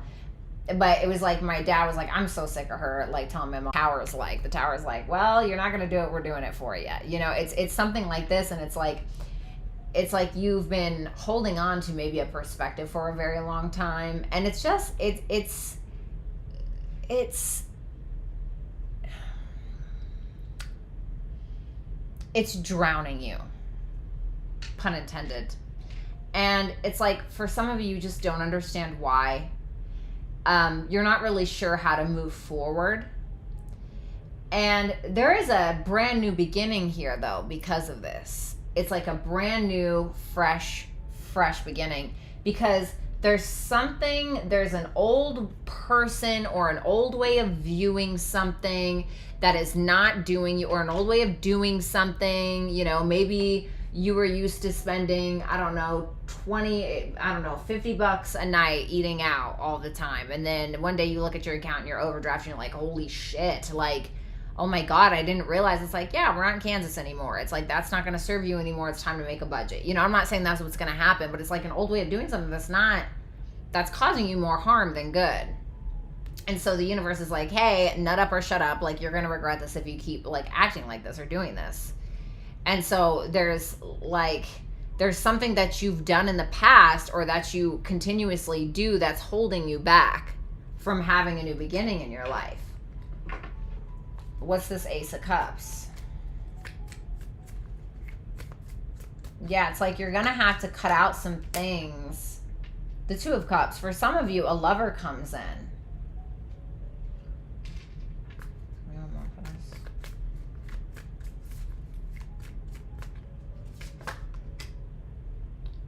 [SPEAKER 1] But it was like my dad was like, I'm so sick of her, like, telling me the tower's like, well, you're not gonna do it. We're doing it for you. You know, it's something like this, and it's like you've been holding on to maybe a perspective for a very long time. And it's just, it's drowning you, pun intended. And it's like, for some of you, you just don't understand why. You're not really sure how to move forward. And there is a brand new beginning here, though, because of this. It's like a brand new, fresh beginning, because there's an old person or an old way of viewing something that is not doing you, or an old way of doing something. You know, maybe you were used to spending, I don't know, $50 a night eating out all the time. And then one day you look at your account and you're overdraft and you're like, holy shit, like, oh my God, I didn't realize. It's like, yeah, we're not in Kansas anymore. It's like, that's not going to serve you anymore. It's time to make a budget. You know, I'm not saying that's what's going to happen, but it's like an old way of doing something that's causing you more harm than good. And so the universe is like, hey, nut up or shut up. Like, you're going to regret this if you keep like acting like this or doing this. And so there's something that you've done in the past, or that you continuously do, that's holding you back from having a new beginning in your life. What's this Ace of Cups? Yeah, it's like you're going to have to cut out some things. The Two of Cups. For some of you, a lover comes in.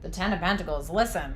[SPEAKER 1] The Ten of Pentacles. Listen,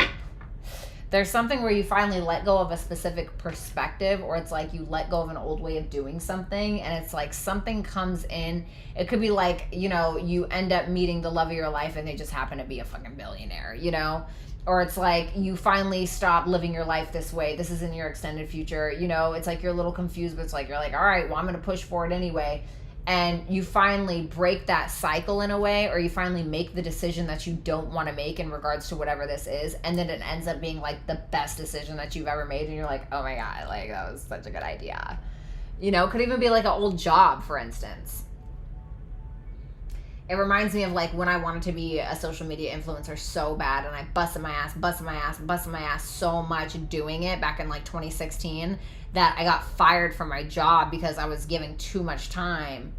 [SPEAKER 1] there's something where you finally let go of a specific perspective, or it's like you let go of an old way of doing something, and it's like something comes in. It could be like, you know, you end up meeting the love of your life and they just happen to be a fucking billionaire, you know? Or it's like you finally stop living your life this way. This is in your extended future. You know, it's like you're a little confused, but it's like you're like, all right, well, I'm going to push for it anyway. And you finally break that cycle in a way, or you finally make the decision that you don't want to make in regards to whatever this is. And then it ends up being like the best decision that you've ever made. And you're like, oh my God, like that was such a good idea. You know, it could even be like an old job, for instance. It reminds me of like when I wanted to be a social media influencer so bad, and I busted my ass so much doing it back in like 2016 that I got fired from my job because I was giving too much time.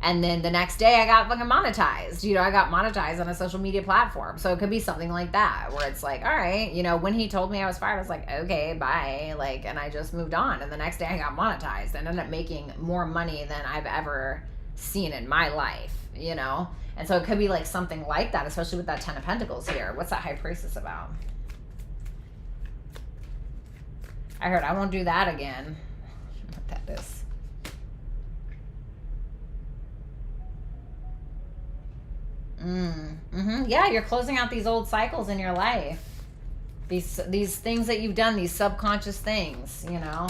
[SPEAKER 1] And then the next day I got fucking monetized. You know, I got monetized on a social media platform. So it could be something like that where it's like, all right, you know, when he told me I was fired, I was like, okay, bye. Like, and I just moved on. And the next day I got monetized and ended up making more money than I've ever seen in my life, you know? And so it could be like something like that, especially with that Ten of Pentacles here. What's that High Priestess about? I heard I won't do that again. What that is. Yeah, you're closing out these old cycles in your life. These things that you've done, these subconscious things, you know.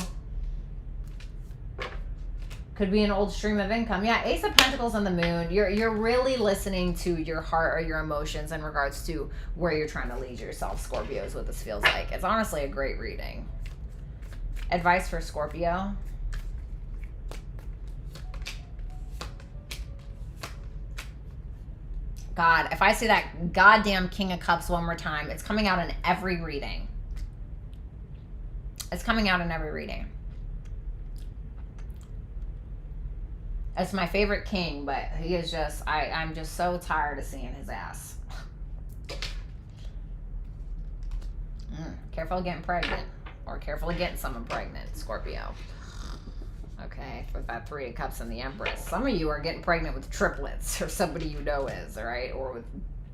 [SPEAKER 1] Could be an old stream of income. Yeah, Ace of Pentacles on the Moon. You're really listening to your heart or your emotions in regards to where you're trying to lead yourself, Scorpio, is what this feels like. It's honestly a great reading. Advice for Scorpio. God, if I see that goddamn King of Cups one more time, it's coming out in every reading. It's coming out in every reading. It's my favorite king, but he is just, I'm just so tired of seeing his ass. Careful of getting pregnant. Or careful of getting someone pregnant, Scorpio. Okay, with that Three of Cups and the Empress. Some of you are getting pregnant with triplets, or somebody you know is, all right? Or with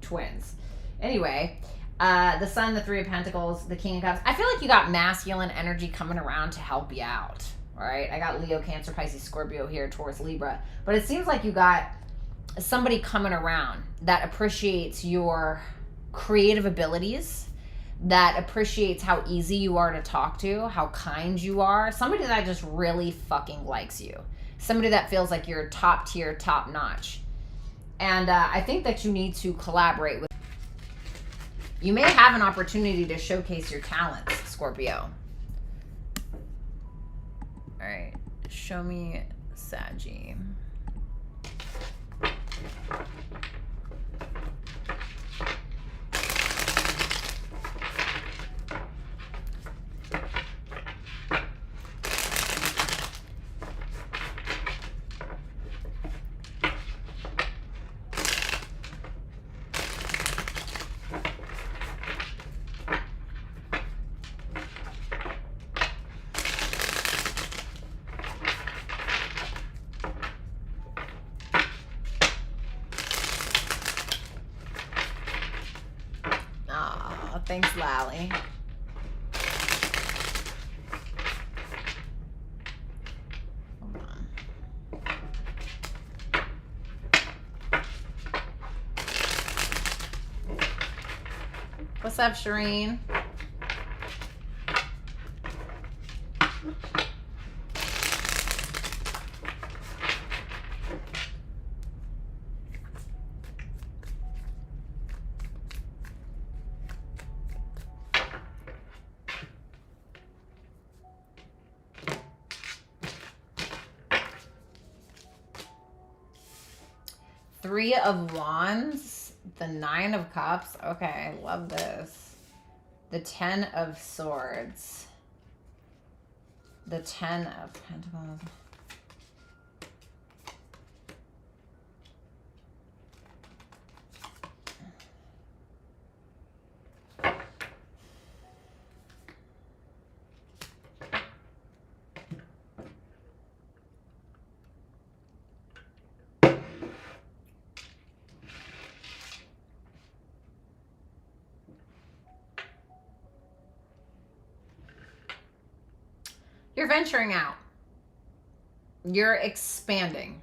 [SPEAKER 1] twins. Anyway, the Sun, the Three of Pentacles, the King of Cups. I feel like you got masculine energy coming around to help you out, all right? I got Leo, Cancer, Pisces, Scorpio here, Taurus, Libra. But it seems like you got somebody coming around that appreciates your creative abilities, that appreciates how easy you are to talk to, how kind you are. Somebody that just really fucking likes you. Somebody that feels like you're top tier, top notch. And I think that you need to collaborate with. You may have an opportunity to showcase your talents, Scorpio. All right, show me Saggy. Thanks, Lally. Hold on. What's up, Shireen? Three of Wands, the Nine of Cups. Okay, I love this. The Ten of Swords. The Ten of Pentacles. You're venturing out. You're expanding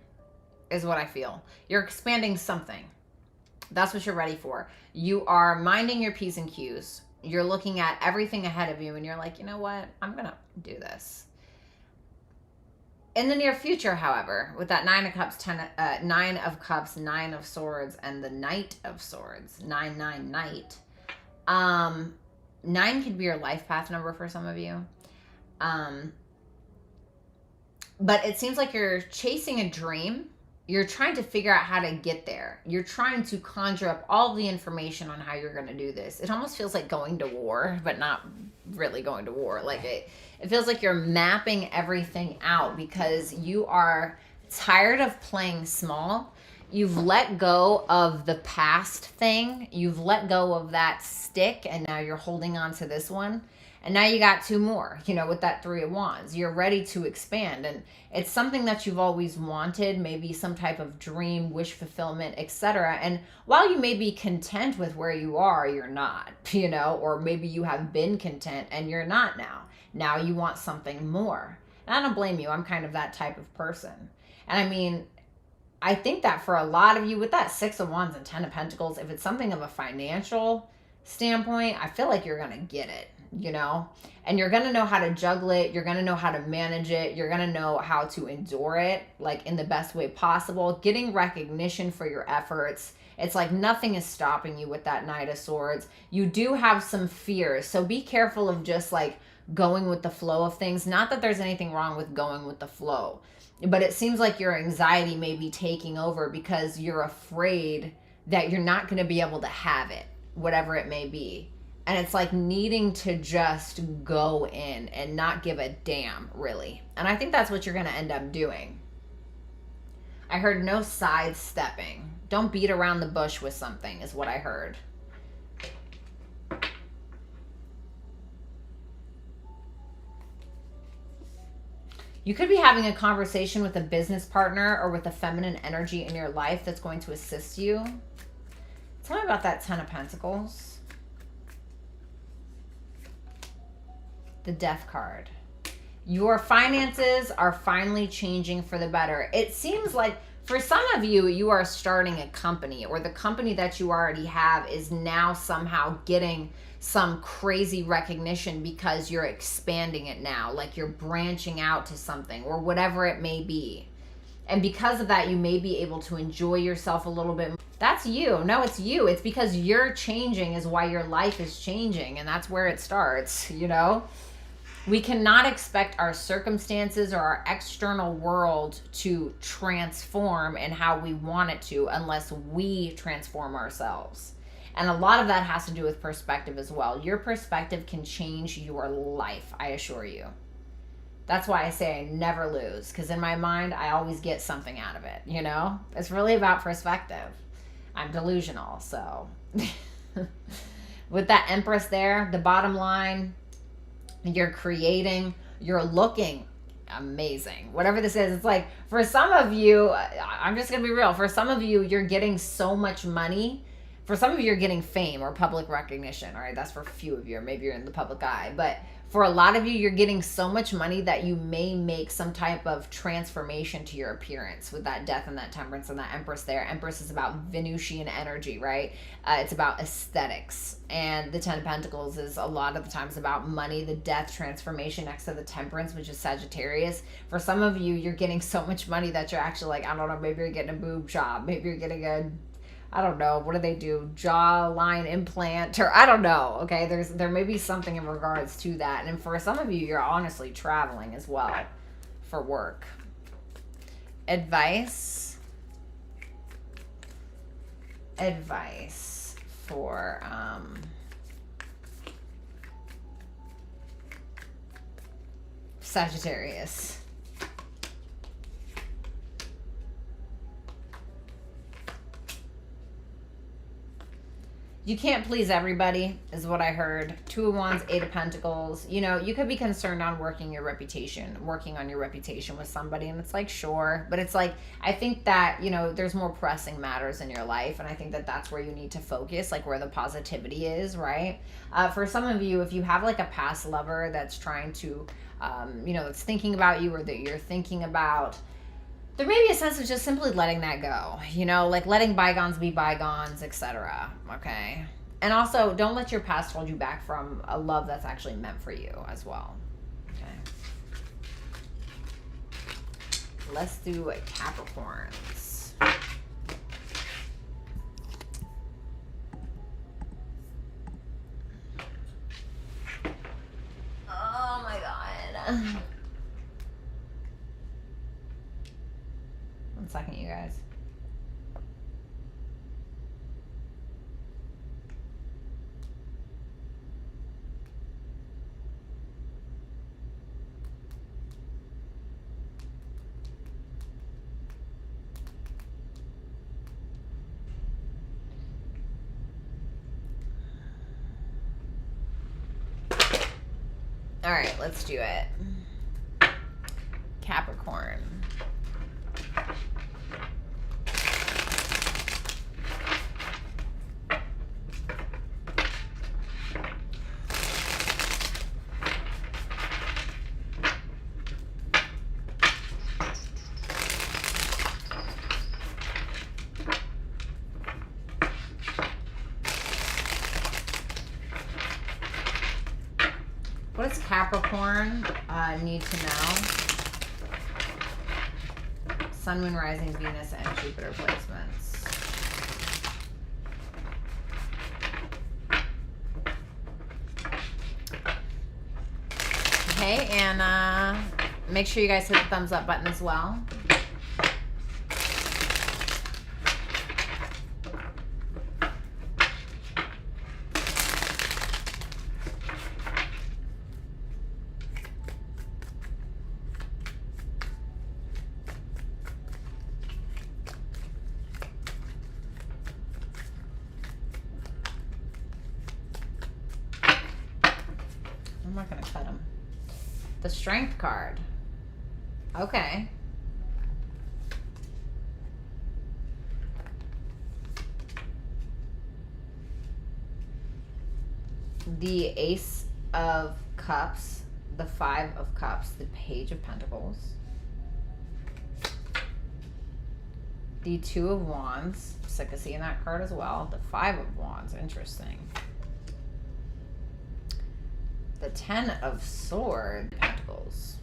[SPEAKER 1] is what I feel. You're expanding something. That's what you're ready for. You are minding your P's and Q's. You're looking at everything ahead of you and you're like, you know what? I'm going to do this. In the near future, however, with that Nine of Cups, Nine of Cups, Nine of Swords, and the Knight of Swords, 9-9 Knight. 9 could be your life path number for some of you. But it seems like you're chasing a dream. You're trying to figure out how to get there. You're trying to conjure up all the information on how you're going to do this. It almost feels like going to war, but not really going to war. Like it feels like you're mapping everything out because you are tired of playing small. You've let go of the past thing. You've let go of that stick, and now you're holding on to this one. And now you got 2 more, you know, with that 3 of Wands. You're ready to expand. And it's something that you've always wanted, maybe some type of dream, wish fulfillment, etc. And while you may be content with where you are, you're not, you know, or maybe you have been content and you're not now. Now you want something more. And I don't blame you. I'm kind of that type of person. And I mean, I think that for a lot of you with that 6 of Wands and 10 of Pentacles, if it's something of a financial standpoint, I feel like you're going to get it. You know, and you're going to know how to juggle it. You're going to know how to manage it. You're going to know how to endure it, like in the best way possible, getting recognition for your efforts. It's like nothing is stopping you with that Knight of Swords. You do have some fears. So be careful of just like going with the flow of things. Not that there's anything wrong with going with the flow, but it seems like your anxiety may be taking over because you're afraid that you're not going to be able to have it, whatever it may be. And it's like needing to just go in and not give a damn, really. And I think that's what you're going to end up doing. I heard no sidestepping. Don't beat around the bush with something is what I heard. You could be having a conversation with a business partner or with a feminine energy in your life that's going to assist you. Tell me about that 10 of Pentacles. The Death card. Your finances are finally changing for the better. It seems like for some of you, you are starting a company, or the company that you already have is now somehow getting some crazy recognition because you're expanding it now, like you're branching out to something or whatever it may be. And because of that, you may be able to enjoy yourself a little bit. That's you. No, it's you. It's because you're changing is why your life is changing. And that's where it starts, you know? We cannot expect our circumstances or our external world to transform in how we want it to unless we transform ourselves. And a lot of that has to do with perspective as well. Your perspective can change your life, I assure you. That's why I say I never lose, because in my mind, I always get something out of it, you know? It's really about perspective. I'm delusional, so. With that Empress there, the bottom line, you're creating, you're looking amazing. Whatever this is, it's like, for some of you, I'm just going to be real. For some of you, you're getting so much money. For some of you, you're getting fame or public recognition. All right, that's for a few of you, or maybe you're in the public eye. But for a lot of you, you're getting so much money that you may make some type of transformation to your appearance with that Death and that Temperance and that Empress there. Empress is about Venusian energy, right? It's about aesthetics. And the 10 of Pentacles is a lot of the times about money, the Death transformation next to the Temperance, which is Sagittarius. For some of you, you're getting so much money that you're actually like, I don't know, maybe you're getting a boob job. Maybe you're getting a, I don't know, what do they do? Jawline implant, or I don't know. Okay, there may be something in regards to that. And for some of you, you're honestly traveling as well for work. Advice for Sagittarius. You can't please everybody, is what I heard. 2 of Wands, 8 of Pentacles. You know, you could be concerned on working on your reputation with somebody. And it's like, sure. But it's like, I think that, you know, there's more pressing matters in your life. And I think that that's where you need to focus, like where the positivity is, right? For some of you, if you have like a past lover that's trying to, you know, that's thinking about you or that you're thinking about, there may be a sense of just simply letting that go, you know, like letting bygones be bygones, etc. Okay. And also, don't let your past hold you back from a love that's actually meant for you as well. Okay. Let's do a Capricorns. Oh my God. 1 second, you guys. All right, let's do it. Capricorn. What does Capricorn need to know? Sun, Moon, Rising, Venus, and Jupiter placements. Okay, and make sure you guys hit the thumbs up button as well. I'm not going to cut them. The Strength card. Okay. The Ace of Cups, the 5 of Cups, the Page of Pentacles, the 2 of Wands. Sick of seeing that card as well. The 5 of Wands. Interesting. The 10 of Swords, Pentacles.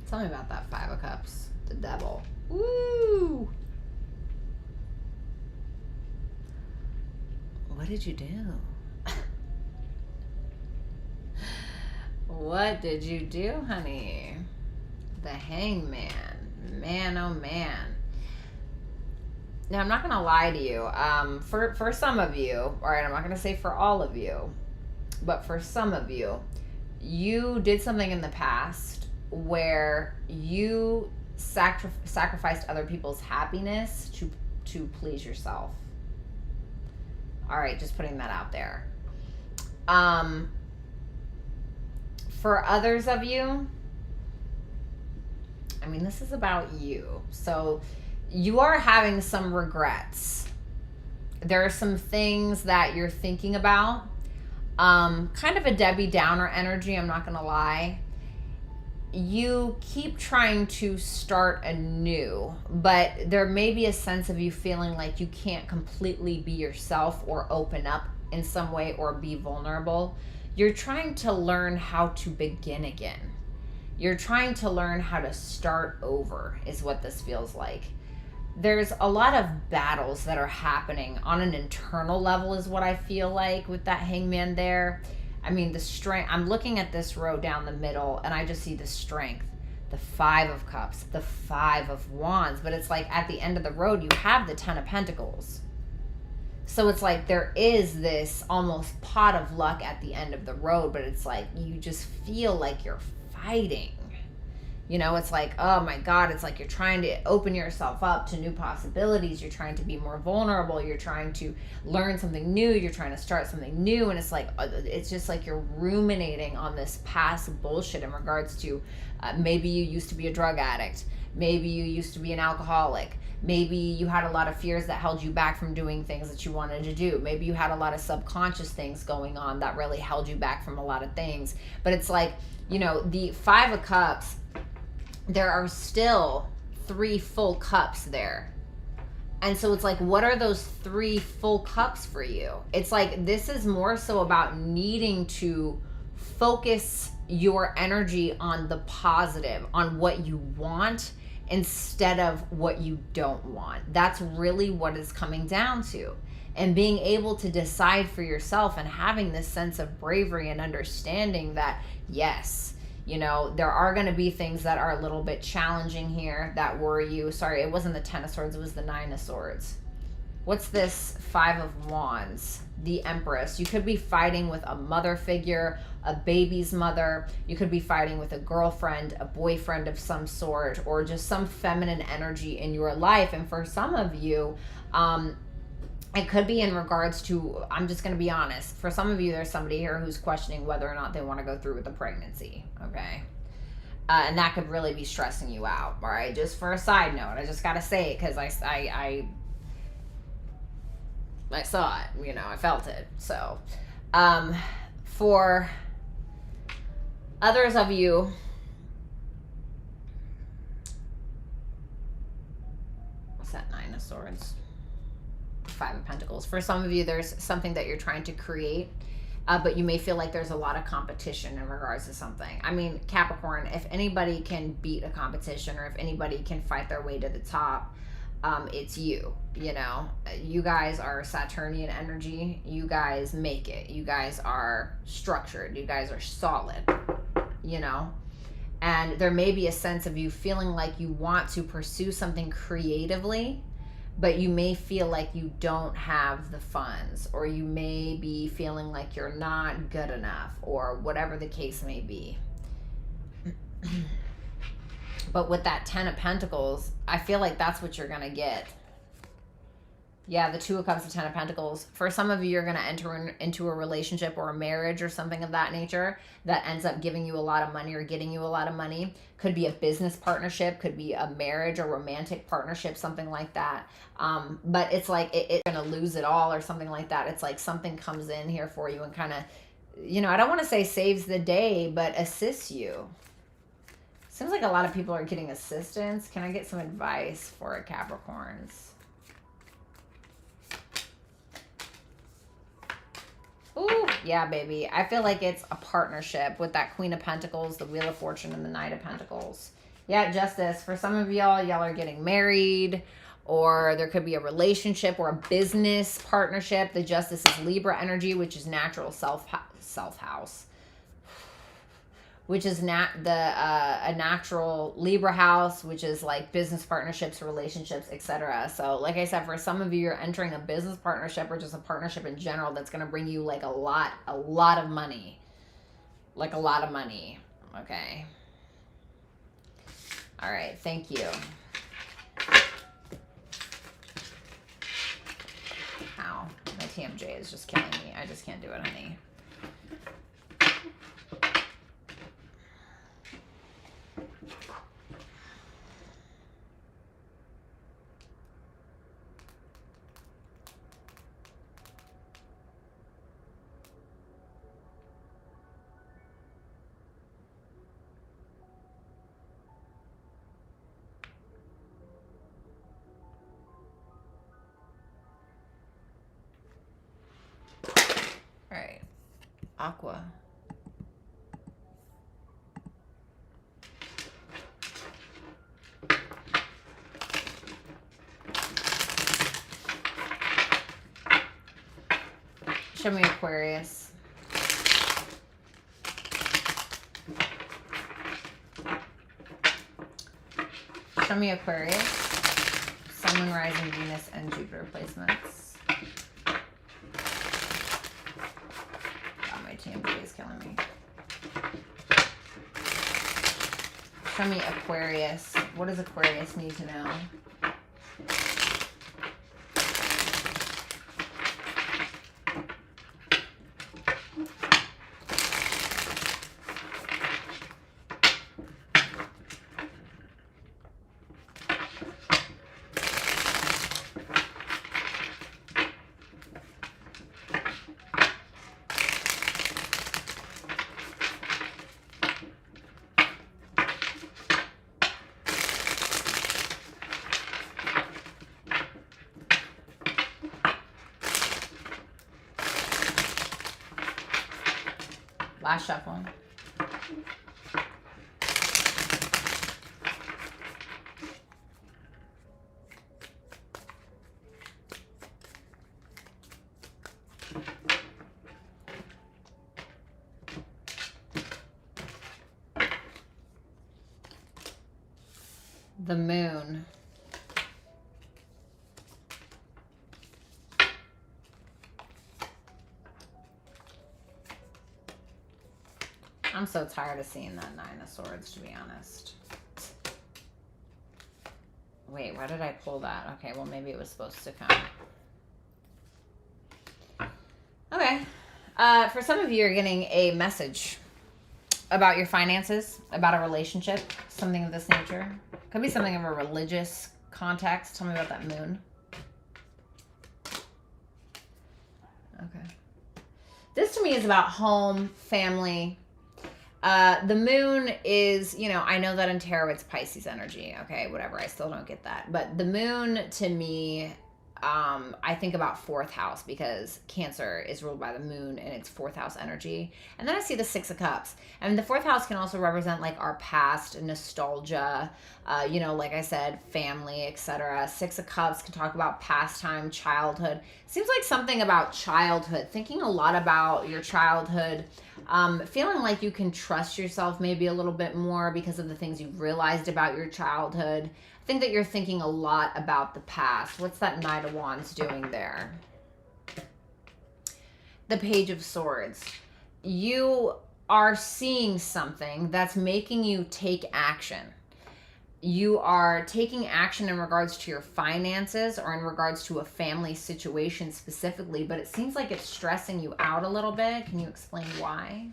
[SPEAKER 1] Tell me about that 5 of Cups. The Devil. Woo! What did you do? What did you do, honey? The Hangman. Man, oh man. Now, I'm not going to lie to you. For some of you, all right, I'm not going to say for all of you, but for some of you, you did something in the past where you sacrificed other people's happiness to please yourself. All right, just putting that out there. For others of you, I mean, this is about you. So you are having some regrets. There are some things that you're thinking about. Kind of a Debbie Downer energy, I'm not going to lie. You keep trying to start anew, but there may be a sense of you feeling like you can't completely be yourself or open up in some way or be vulnerable. You're trying to learn how to begin again. You're trying to learn how to start over is what this feels like. There's a lot of battles that are happening on an internal level is what I feel like with that Hangman there. I mean, the strength, I'm looking at this row down the middle and I just see the strength, the 5 of Cups, the 5 of Wands, but it's like at the end of the road, you have the 10 of Pentacles. So it's like there is this almost pot of luck at the end of the road, but it's like you just feel like you're fighting. You know, it's like, oh my God, it's like you're trying to open yourself up to new possibilities. You're trying to be more vulnerable. You're trying to learn something new. You're trying to start something new. And it's like, it's just like you're ruminating on this past bullshit in regards to maybe you used to be a drug addict. Maybe you used to be an alcoholic. Maybe you had a lot of fears that held you back from doing things that you wanted to do. Maybe you had a lot of subconscious things going on that really held you back from a lot of things. But it's like, you know, the 5 of Cups, there are still 3 full cups there. And so it's like, what are those 3 full cups for you? It's like, this is more so about needing to focus your energy on the positive, on what you want instead of what you don't want. That's really what it's coming down to. And being able to decide for yourself and having this sense of bravery and understanding that, yes, you know, there are going to be things that are a little bit challenging here that worry you. Sorry, it wasn't the 10 of Swords, it was the 9 of Swords. What's this 5 of Wands? The Empress. You could be fighting with a mother figure, a baby's mother. You could be fighting with a girlfriend, a boyfriend of some sort, or just some feminine energy in your life. And for some of you, it could be in regards to, I'm just going to be honest, for some of you, there's somebody here who's questioning whether or not they want to go through with the pregnancy, okay? And that could really be stressing you out, all right? Just for a side note, I just got to say it because I saw it, you know, I felt it. So, for others of you, what's that 9 of Swords? 5 of Pentacles. For some of you, there's something that you're trying to create, but you may feel like there's a lot of competition in regards to something. I mean, Capricorn, if anybody can beat a competition or if anybody can fight their way to the top, it's you. You know, you guys are Saturnian energy. You guys make it. You guys are structured. You guys are solid, you know. And there may be a sense of you feeling like you want to pursue something creatively, but you may feel like you don't have the funds, or you may be feeling like you're not good enough, or whatever the case may be. But with that 10 of Pentacles, I feel like that's what you're going to get. Yeah, the 2 of Cups, the 10 of Pentacles. For some of you, you're going to enter into a relationship or a marriage or something of that nature that ends up giving you a lot of money or getting you a lot of money. Could be a business partnership, could be a marriage or romantic partnership, something like that. But it's like it's going to lose it all or something like that. It's like something comes in here for you and kind of, you know, I don't want to say saves the day, but assists you. Seems like a lot of people are getting assistance. Can I get some advice for Capricorns? Ooh, yeah, baby. I feel like it's a partnership with that Queen of Pentacles, the Wheel of Fortune, and the Knight of Pentacles. Yeah, Justice. For some of y'all are getting married, or there could be a relationship or a business partnership. The Justice is Libra energy, which is natural self house, which is a natural Libra house, which is like business partnerships, relationships, etc. So like I said, for some of you, you're entering a business partnership or just a partnership in general that's going to bring you like a lot of money. Like a lot of money. Okay. All right. Thank you. Ow. My TMJ is just killing me. I just can't do it, honey. All right, Aqua. Show me Aquarius. Show me Aquarius. Sun, Moon, Rising, Venus, and Jupiter placements. TMZ is killing me. Show me Aquarius. What does Aquarius need to know? Last shuffle. The moon. I'm so tired of seeing that Nine of Swords, to be honest. Wait, why did I pull that? Okay, well, maybe it was supposed to come. Okay. For some of you, you're getting a message about your finances, about a relationship, something of this nature. Could be something of a religious context. Tell me about that moon. Okay. This to me is about home, family. The moon is, you know, I know that in tarot it's Pisces energy. Okay, whatever. I still don't get that. But the moon to me, I think about fourth house because Cancer is ruled by the moon and it's fourth house energy. And then I see the Six of Cups. And the fourth house can also represent like our past, nostalgia, you know, like I said, family, etc. Six of Cups can talk about pastime, childhood. Seems like something about childhood, thinking a lot about your childhood, feeling like you can trust yourself maybe a little bit more because of the things you've realized about your childhood. I think that you're thinking a lot about the past. What's that Knight of Wands doing there? The Page of Swords. You are seeing something that's making you take action. You are taking action in regards to your finances or in regards to a family situation specifically, but it seems like it's stressing you out a little bit. Can you explain why?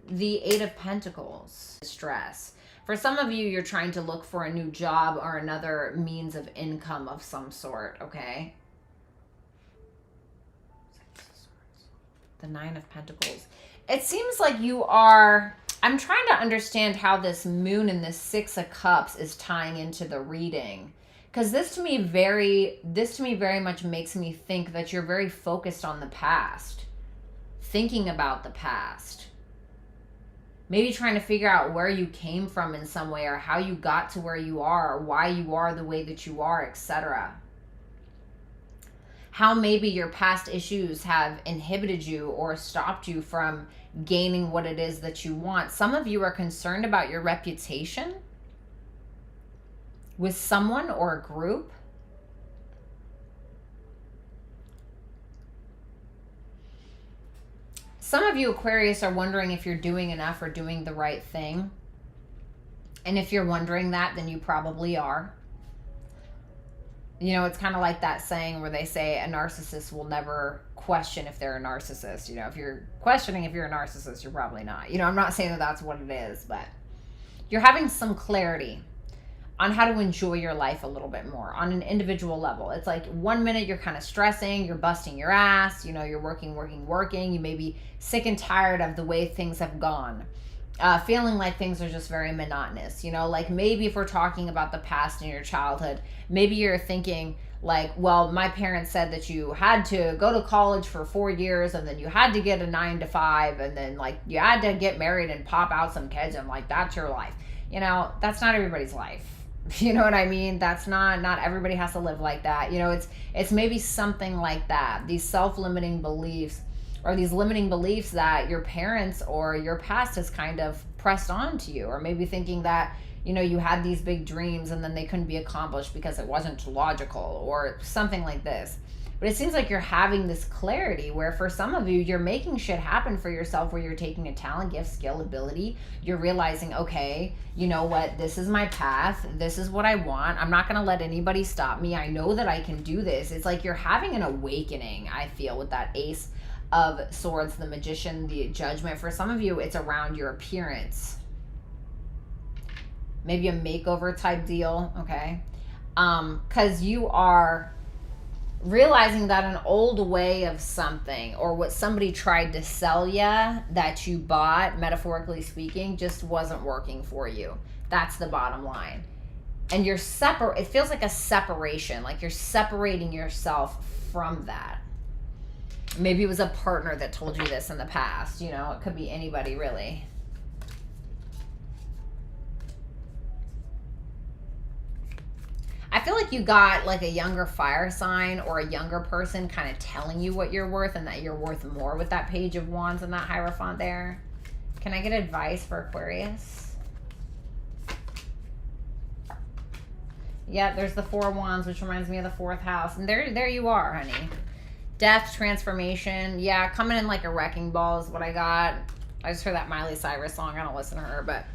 [SPEAKER 1] The Eight of Pentacles. Stress. For some of you, you're trying to look for a new job or another means of income of some sort, okay? The Nine of Pentacles. It seems like you are... I'm trying to understand how this moon and this Six of Cups is tying into the reading. Because this to me very much makes me think that you're very focused on the past. Thinking about the past. Maybe trying to figure out where you came from in some way or how you got to where you are or why you are the way that you are, etc. How maybe your past issues have inhibited you or stopped you from gaining what it is that you want. Some of you are concerned about your reputation with someone or a group. Some of you, Aquarius, are wondering if you're doing enough or doing the right thing. And if you're wondering that, then you probably are. You know, it's kind of like that saying where they say a narcissist will never question if they're a narcissist. You know, if you're questioning if you're a narcissist, you're probably not. You know, I'm not saying that that's what it is, but you're having some clarity on how to enjoy your life a little bit more on an individual level. It's like 1 minute you're kind of stressing, you're busting your ass, you know, you're working. You may be sick and tired of the way things have gone. Feeling like things are just very monotonous, you know, like maybe if we're talking about the past in your childhood, maybe you're thinking like, well, my parents said that you had to go to college for 4 years and then you had to get a 9 to 5 and then like you had to get married and pop out some kids and like that's your life. You know, that's not everybody's life. You know what I mean? That's not everybody has to live like that. You know, it's maybe something like that. These self-limiting beliefs or these limiting beliefs that your parents or your past has kind of pressed on to you, or maybe thinking that, you know, you had these big dreams and then they couldn't be accomplished because it wasn't logical or something like this. But it seems like you're having this clarity where for some of you, you're making shit happen for yourself, where you're taking a talent, gift, skill, ability. You're realizing, okay, you know what? This is my path. This is what I want. I'm not going to let anybody stop me. I know that I can do this. It's like you're having an awakening, I feel, with that Ace of Swords, the Magician, the Judgment. For some of you, it's around your appearance. Maybe a makeover type deal, okay? Because you are realizing that an old way of something, or what somebody tried to sell you that you bought, metaphorically speaking, just wasn't working for you. That's the bottom line. And you're it feels like a separation, like you're separating yourself from that. Maybe it was a partner that told you this in the past, you know, it could be anybody really. I feel like you got like a younger fire sign or a younger person kind of telling you what you're worth, and that you're worth more with that Page of Wands and that Hierophant there. Can I get advice for Aquarius? Yeah, there's the Four of Wands, which reminds me of the 4th house. And there you are, honey. Death, transformation. Yeah, coming in like a wrecking ball is what I got. I just heard that Miley Cyrus song. I don't listen to her, but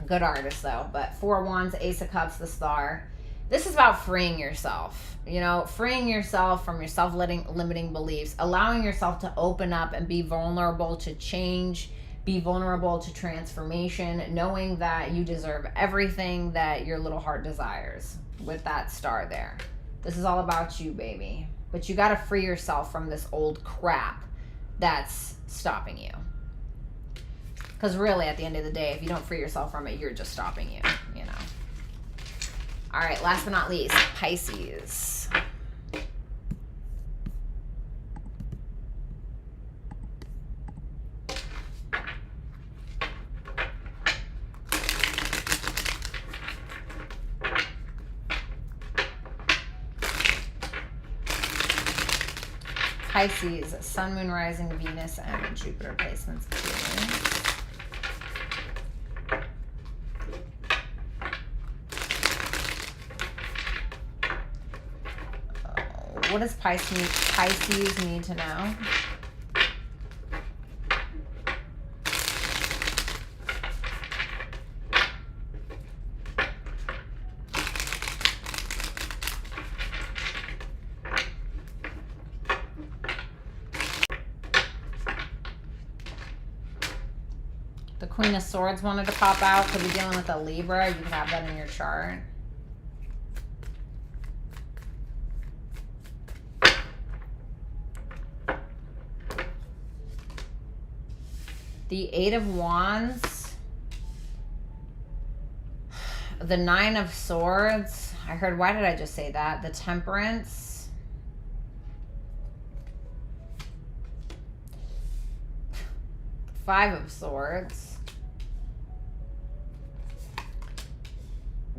[SPEAKER 1] good artist though. But 4 of Wands, Ace of Cups, the Star. This is about freeing yourself, you know, freeing yourself from your self-limiting beliefs, allowing yourself to open up and be vulnerable to change, be vulnerable to transformation, knowing that you deserve everything that your little heart desires with that star there. This is all about you, baby. But you got to free yourself from this old crap that's stopping you. Because really, at the end of the day, if you don't free yourself from it, you're just stopping you, you know. All right, last but not least, Pisces. Pisces, Sun, Moon, Rising, Venus, and Jupiter placements. What does Pisces need to know? The Queen of Swords wanted to pop out. Could be dealing with a Libra. You could have that in your chart. The 8 of Wands, the 9 of Swords. I heard, why did I just say that? The Temperance. Five of Swords.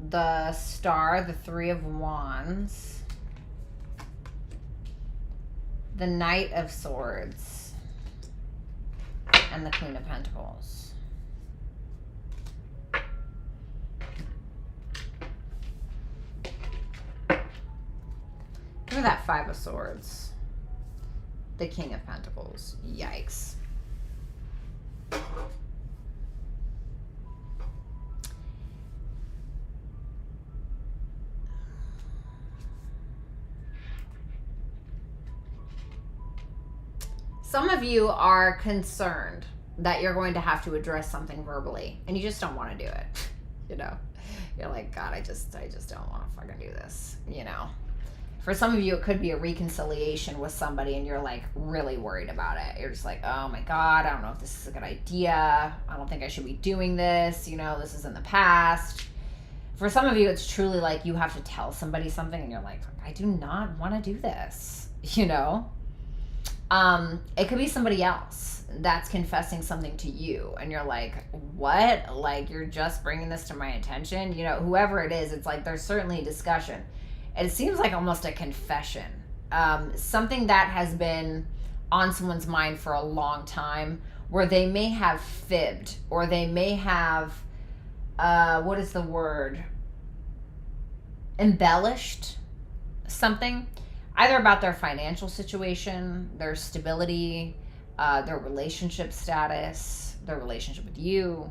[SPEAKER 1] The Star, the 3 of Wands. The Knight of Swords. And the Queen of Pentacles. Look at that 5 of Swords. The King of Pentacles. Yikes. Some of you are concerned that you're going to have to address something verbally, and you just don't want to do it. You know, you're like, God, I just don't want to fucking do this. You know, for some of you, it could be a reconciliation with somebody, and you're like really worried about it. You're just like, oh my God, I don't know if this is a good idea. I don't think I should be doing this. You know, this is in the past. For some of you, it's truly like you have to tell somebody something, and you're like, I do not want to do this. You know. It could be somebody else that's confessing something to you, and you're like, what? Like, you're just bringing this to my attention? You know, whoever it is, it's like there's certainly a discussion. And it seems like almost a confession. Something that has been on someone's mind for a long time, where they may have fibbed, or they may have, what is the word? Embellished something, either about their financial situation, their stability, their relationship status, their relationship with you.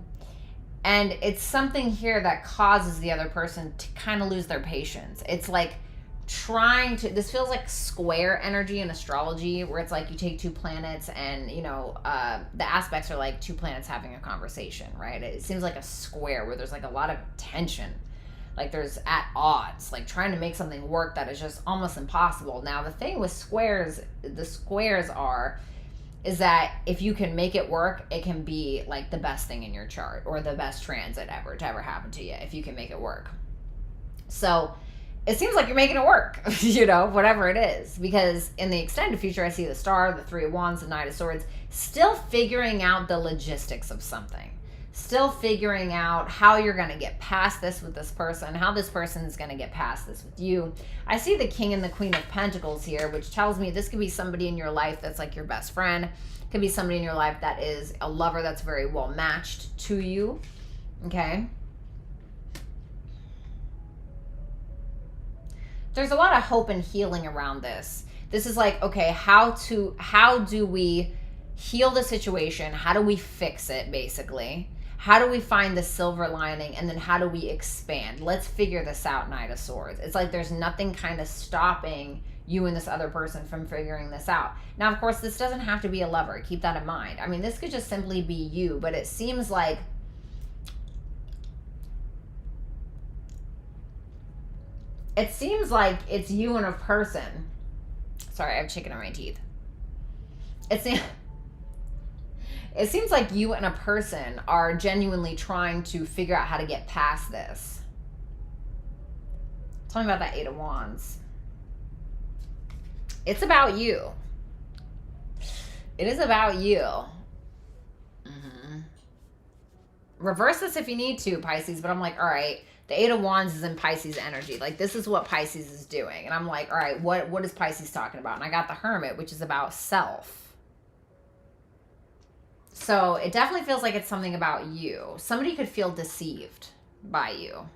[SPEAKER 1] And it's something here that causes the other person to kind of lose their patience. It's like trying to, this feels like square energy in astrology, where it's like you take two planets and, you know, the aspects are like two planets having a conversation, right? It seems like a square where there's like a lot of tension. Like there's at odds, like trying to make something work that is just almost impossible. Now, the thing with squares, is that if you can make it work, it can be like the best thing in your chart or the best transit ever to ever happen to you if you can make it work. So it seems like you're making it work, you know, whatever it is. Because in the extended future, I see the Star, the Three of Wands, the Knight of Swords, still figuring out the logistics of something. Still figuring out how you're going to get past this with this person, how this person is going to get past this with you. I see the King and the Queen of Pentacles here, which tells me this could be somebody in your life that's like your best friend. It could be somebody in your life that is a lover that's very well matched to you. Okay. There's a lot of hope and healing around this. This is like, okay, how do we heal the situation? How do we fix it, basically? How do we find the silver lining? And then how do we expand? Let's figure this out, Knight of Swords. It's like there's nothing kind of stopping you and this other person from figuring this out. Now, of course, this doesn't have to be a lover. Keep that in mind. I mean, this could just simply be you, but it seems like it's you and a person. Sorry, I have chicken in my teeth. It seems like you and a person are genuinely trying to figure out how to get past this. Tell me about that Eight of Wands. It's about you. It is about you. Reverse this if you need to, Pisces, but I'm like, all right, the Eight of Wands is in Pisces energy. Like, this is what Pisces is doing. And I'm like, all right, what is Pisces talking about? And I got the Hermit, which is about self. So it definitely feels like it's something about you. Somebody could feel deceived by you.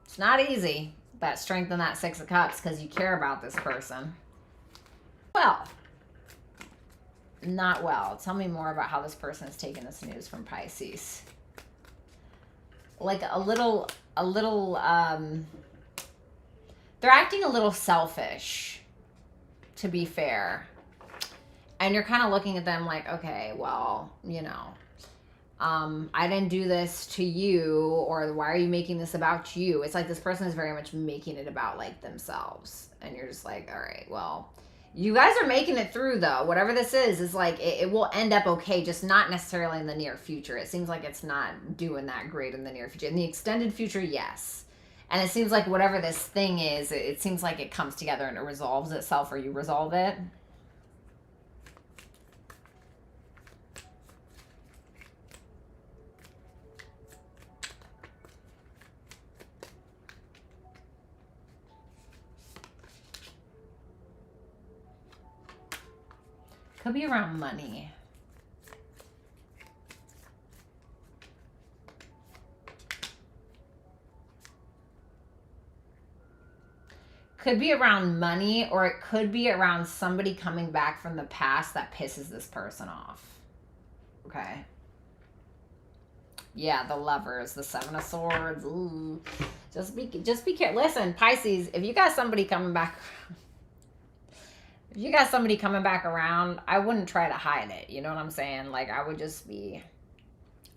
[SPEAKER 1] It's not easy, that strength in that Six of Cups, because you care about this person. Well, not well. Tell me more about how this person is taking this news from Pisces. Like a little, they're acting a little selfish, to be fair. And you're kind of looking at them like, okay, well, you know, I didn't do this to you, or why are you making this about you? It's like this person is very much making it about like themselves. And you're just like, all right, well, you guys are making it through though. Whatever this is like, it will end up okay, just not necessarily in the near future. It seems like it's not doing that great in the near future. In the extended future, yes. And it seems like whatever this thing is, it seems like it comes together and it resolves itself, or you resolve it. Could be around money. Could be around money, or it could be around somebody coming back from the past that pisses this person off. Okay. Yeah, the Lovers, the Seven of Swords. Ooh. Just be careful. Listen, Pisces, if you got somebody coming back, around, I wouldn't try to hide it. You know what I'm saying? Like, I would just be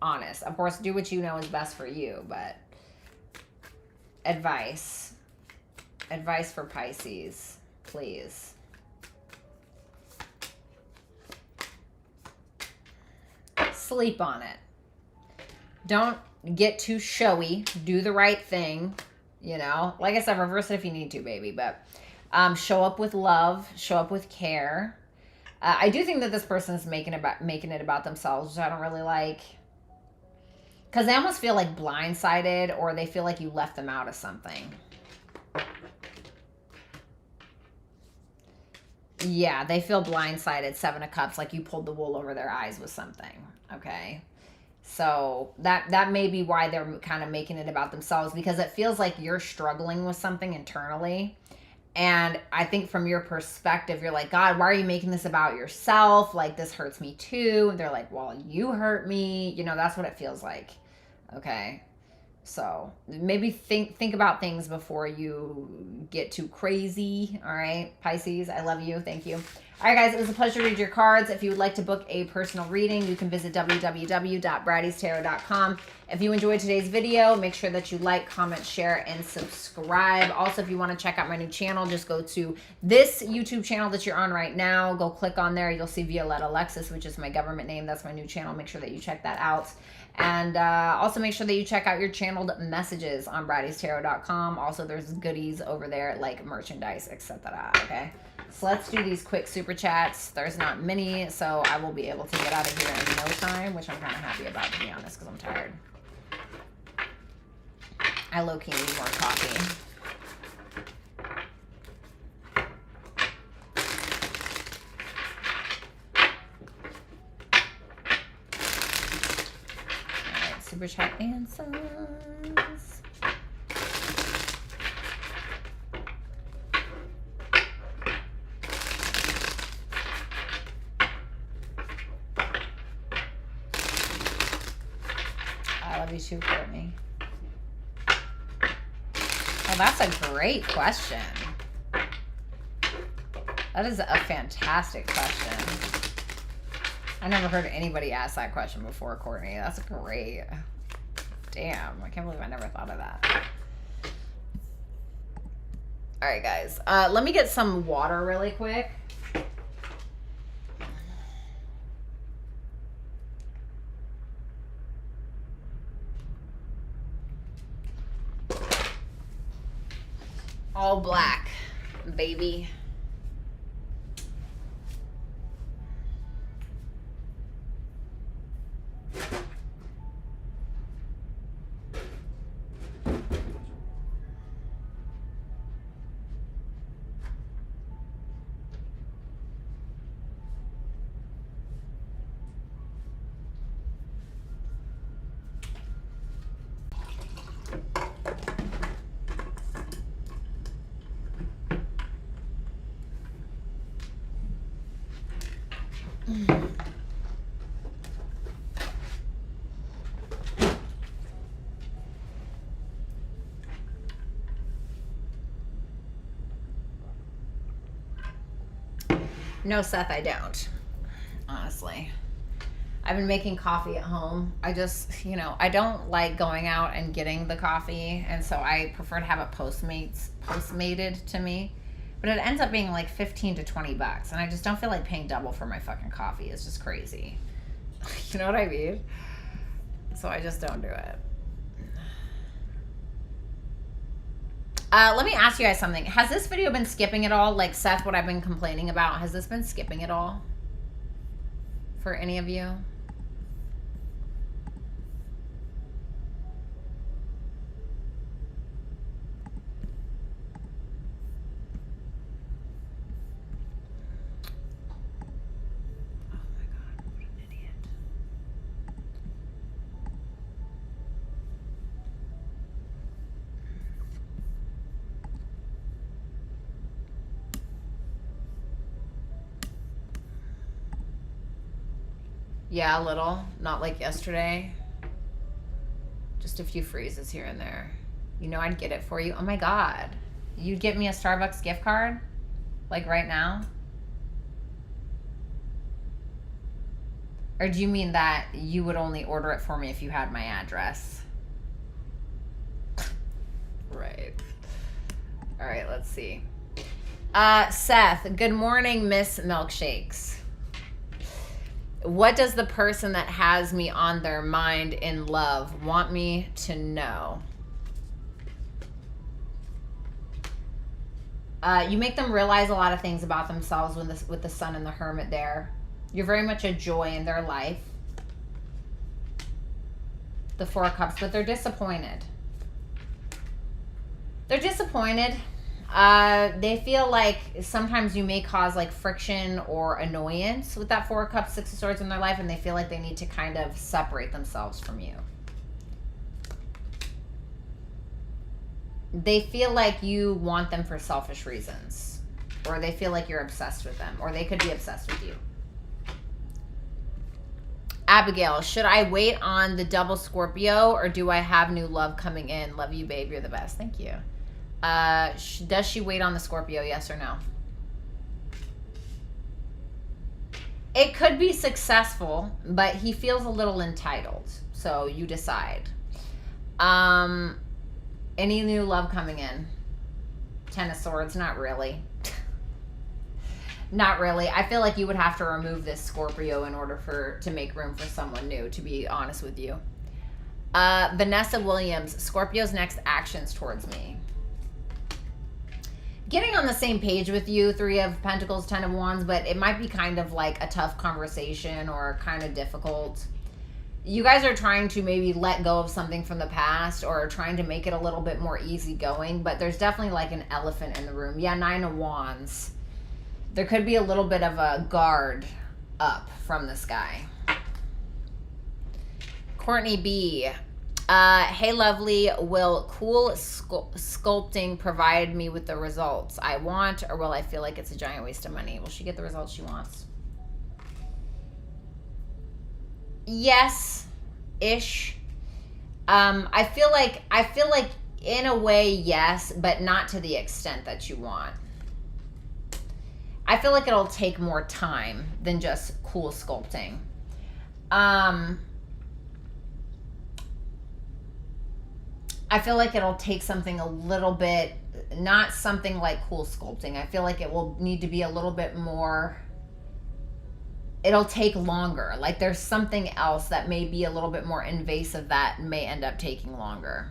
[SPEAKER 1] honest. Of course, do what you know is best for you, but advice for Pisces, please. Sleep on it. Don't get too showy. Do the right thing. You know, like I said, reverse it if you need to, baby. But show up with love. Show up with care. I do think that this person is making it about themselves, which I don't really like. Because they almost feel like blindsided, or they feel like you left them out of something. Yeah, they feel blindsided, 7 of Cups, like you pulled the wool over their eyes with something, okay? So that may be why they're kind of making it about themselves, because it feels like you're struggling with something internally. And I think from your perspective, you're like, God, why are you making this about yourself? Like, this hurts me too. And they're like, well, you hurt me. You know, that's what it feels like. Okay. So maybe think about things before you get too crazy. All right, Pisces, I love you. Thank you. All right, guys, it was a pleasure to read your cards. If you would like to book a personal reading, you can visit www.BrattysTarot.com. If you enjoyed today's video, make sure that you like, comment, share, and subscribe. Also, if you want to check out my new channel, just go to this YouTube channel that you're on right now. Go click on there. You'll see Violetta Alexis, which is my government name. That's my new channel. Make sure that you check that out. And also make sure that you check out your channeled messages on BrattysTarot.com. Also, there's goodies over there like merchandise, etc. Okay, so let's do these quick super chats. There's not many, so I will be able to get out of here in no time, which I'm kind of happy about, to be honest, because I'm tired. I low-key need more coffee. Super chat answers. I love you too, Courtney. Oh, that's a great question. That is a fantastic question. I never heard anybody ask that question before, Courtney. That's great. Damn, I can't believe I never thought of that. All right, guys. Let me get some water really quick. All black, baby. No, Seth, I don't. Honestly. I've been making coffee at home. I just, you know, I don't like going out and getting the coffee, and so I prefer to have it postmated to me. But it ends up being like 15 to 20 bucks, and I just don't feel like paying double for my fucking coffee. It's just crazy. You know what I mean? So I just don't do it. Let me ask you guys something. Has this video been skipping at all? Like, Seth, what I've been complaining about, has this been skipping at all for any of you? Yeah, a little. Not like yesterday. Just a few freezes here and there. You know I'd get it for you. Oh my God. You'd get me a Starbucks gift card? Like right now? Or do you mean that you would only order it for me if you had my address? Right. All right, let's see. Seth, good morning, Miss Milkshakes. What does the person that has me on their mind in love want me to know? You make them realize a lot of things about themselves with the Sun and the Hermit there. You're very much a joy in their life. The Four of Cups, but they're disappointed. They're disappointed. They feel like sometimes you may cause like friction or annoyance with that 4 of Cups, 6 of Swords in their life, and they feel like they need to kind of separate themselves from you. They feel like you want them for selfish reasons, or they feel like you're obsessed with them, or they could be obsessed with you. Abigail, should I wait on the double Scorpio, or do I have new love coming in? Love you, babe. You're the best. Thank you. Does she wait on the Scorpio? Yes or no? It could be successful, but he feels a little entitled. So you decide. Any new love coming in? 10 of Swords, not really. Not really. I feel like you would have to remove this Scorpio in order to make room for someone new, to be honest with you. Vanessa Williams, Scorpio's next actions towards me. Getting on the same page with you, 3 of Pentacles, 10 of Wands, but it might be kind of like a tough conversation or kind of difficult. You guys are trying to maybe let go of something from the past or trying to make it a little bit more easygoing, but there's definitely like an elephant in the room. Yeah, 9 of Wands. There could be a little bit of a guard up from this guy. Courtney B. Hey, lovely. Will cool sculpting provide me with the results I want, or will I feel like it's a giant waste of money? Will she get the results she wants? Yes-ish. I feel like in a way, yes, but not to the extent that you want. I feel like it'll take more time than just cool sculpting. I feel like it'll take something a little bit, not something like cool sculpting. I feel like it will need to be a little bit more, it'll take longer. Like there's something else that may be a little bit more invasive that may end up taking longer.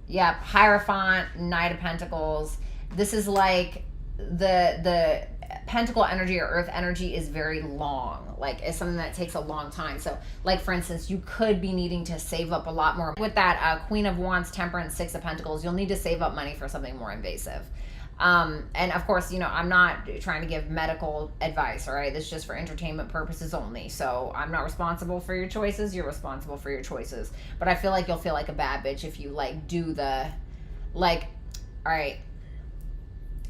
[SPEAKER 1] Yep, Hierophant, Knight of Pentacles. This is like the pentacle energy or earth energy is very long. Like it's something that takes a long time. So like for instance, you could be needing to save up a lot more. With that Queen of Wands, Temperance, 6 of Pentacles, you'll need to save up money for something more invasive. And of course, you know, I'm not trying to give medical advice, all right? This is just for entertainment purposes only. So I'm not responsible for your choices. You're responsible for your choices. But I feel like you'll feel like a bad bitch if you like do the, like, all right,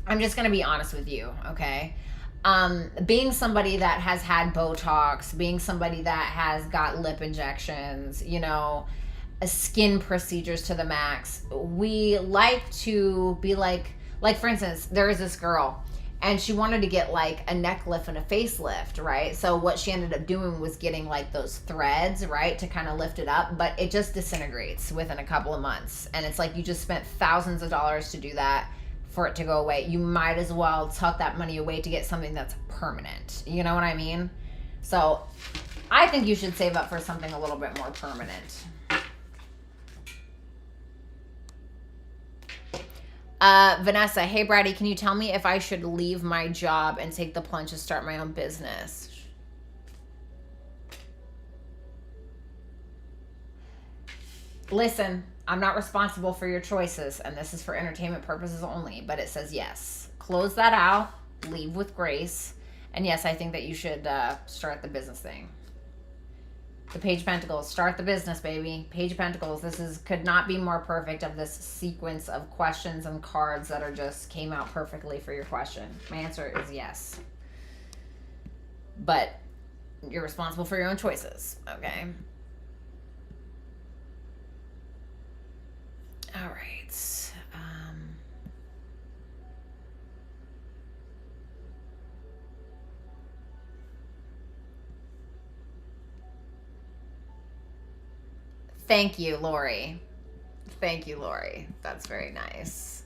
[SPEAKER 1] I'm just going to be honest with you, okay? Being somebody that has had Botox, being somebody that has got lip injections, you know, skin procedures to the max, we like to be like for instance, there is this girl and she wanted to get like a neck lift and a facelift, right? So what she ended up doing was getting like those threads, right, to kind of lift it up, but it just disintegrates within a couple of months. And it's like you just spent thousands of dollars to do that for it to go away. You might as well tuck that money away to get something that's permanent. You know what I mean? So I think you should save up for something a little bit more permanent. Vanessa, hey Bratty, can you tell me if I should leave my job and take the plunge to start my own business? Listen, I'm not responsible for your choices, and this is for entertainment purposes only, but it says yes. Close that out, leave with grace, and yes, I think that you should start the business thing. The Page of Pentacles, start the business, baby. Page of Pentacles, could not be more perfect of this sequence of questions and cards that are just came out perfectly for your question. My answer is yes. But you're responsible for your own choices, okay? All right. Thank you, Lori. Thank you, Lori. That's very nice.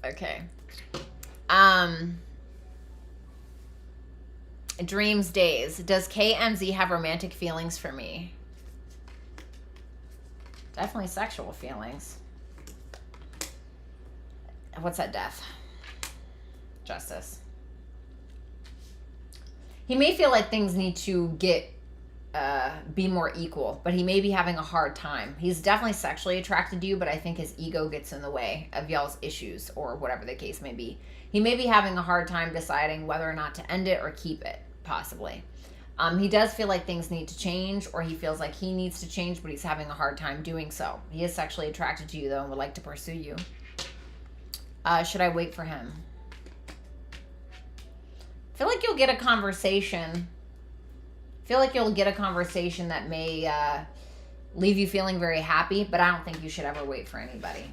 [SPEAKER 1] Okay. Dreams days. Does KMZ have romantic feelings for me? Definitely sexual feelings. What's that? Death. Justice. He may feel like things need to get be more equal, but he may be having a hard time. He's definitely sexually attracted to you, but I think his ego gets in the way of y'all's issues or whatever the case may be. He may be having a hard time deciding whether or not to end it or keep it, possibly. He does feel like things need to change, or he feels like he needs to change, but he's having a hard time doing so. He is sexually attracted to you, though, and would like to pursue you. Should I wait for him? I feel like you'll get a conversation. That may leave you feeling very happy, but I don't think you should ever wait for anybody.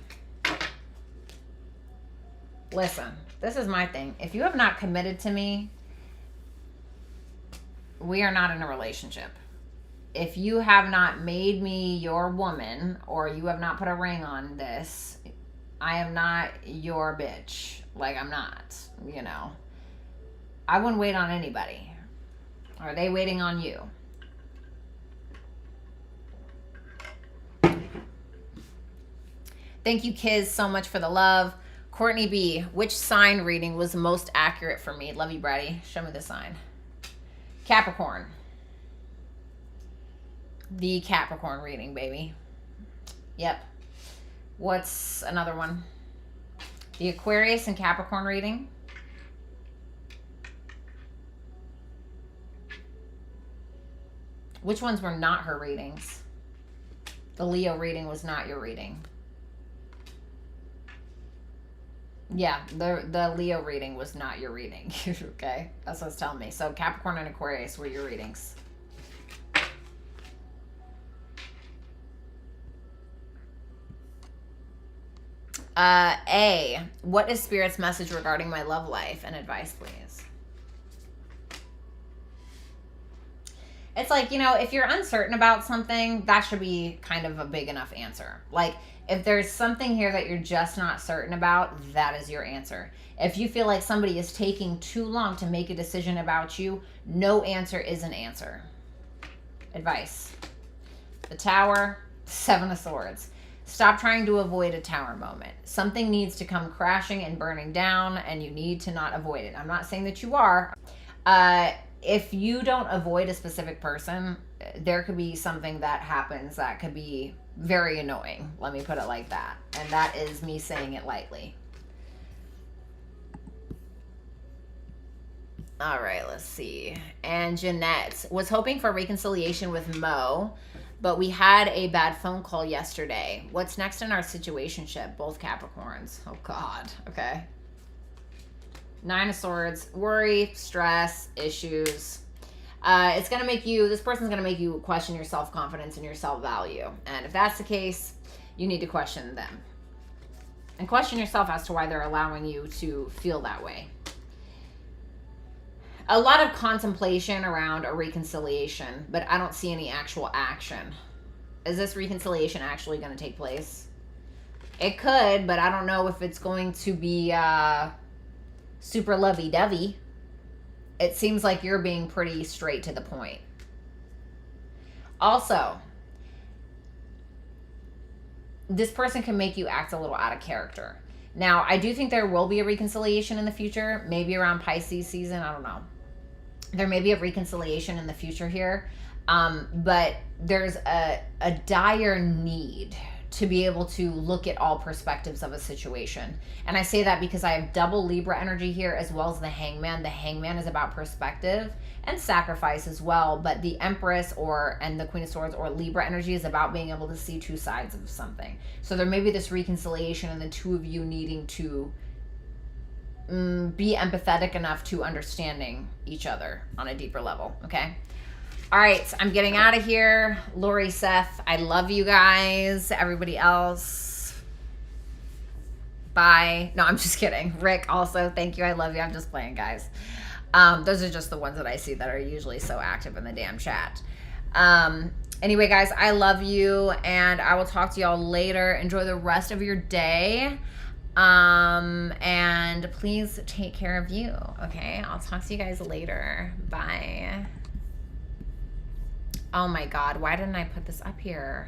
[SPEAKER 1] Listen, this is my thing. If you have not committed to me, we are not in a relationship. If you have not made me your woman, or you have not put a ring on this, I am not your bitch. Like, I'm not, you know. I wouldn't wait on anybody. Are they waiting on you? Thank you, Kiz, so much for the love. Courtney B, which sign reading was the most accurate for me? Love you, Bratty. Show me the sign. Capricorn. The Capricorn reading, baby. Yep. What's another one? The Aquarius and Capricorn reading. Which ones were not her readings? The Leo reading was not your reading. Yeah, the Leo reading was not your reading. Okay? That's what it's telling me. So Capricorn and Aquarius were your readings. A, what is Spirit's message regarding my love life? And advice, please. It's like, you know, if you're uncertain about something, that should be kind of a big enough answer. Like, if there's something here that you're just not certain about, that is your answer. If you feel like somebody is taking too long to make a decision about you, no answer is an answer. Advice. The Tower, Seven of Swords. Stop trying to avoid a tower moment. Something needs to come crashing and burning down, and you need to not avoid it. I'm not saying that you are. If you don't avoid a specific person, there could be something that happens that could be very annoying. Let me put it like that. And that is me saying it lightly. All right, let's see. And Jeanette was hoping for reconciliation with Mo, but we had a bad phone call yesterday. What's next in our situationship? Both Capricorns. Oh, God. Okay. Nine of Swords, worry, stress, issues. It's going to make you, this person's going to make you question your self-confidence and your self-value. And if that's the case, you need to question them. And question yourself as to why they're allowing you to feel that way. A lot of contemplation around a reconciliation, but I don't see any actual action. Is this reconciliation actually going to take place? It could, but I don't know if it's going to be super lovey-dovey. It seems like you're being pretty straight to the point. Also, this person can make you act a little out of character. Now, I do think there will be a reconciliation in the future, maybe around Pisces season. I don't know. There may be a reconciliation in the future here, but there's a dire need to be able to look at all perspectives of a situation. And I say that because I have double Libra energy here as well as the Hangman. The Hangman is about perspective and sacrifice as well, but the Empress and the Queen of Swords or Libra energy is about being able to see two sides of something. So there may be this reconciliation and the two of you needing to be empathetic enough to understanding each other on a deeper level, okay? All right, I'm getting out of here. Lori, Seth, I love you guys. Everybody else, bye. No, I'm just kidding. Rick, also, thank you. I love you. I'm just playing, guys. Those are just the ones that I see that are usually so active in the damn chat. Anyway, guys, I love you, and I will talk to y'all later. Enjoy the rest of your day. And please take care of you, okay? I'll talk to you guys later. Bye. Oh my God, why didn't I put this up here?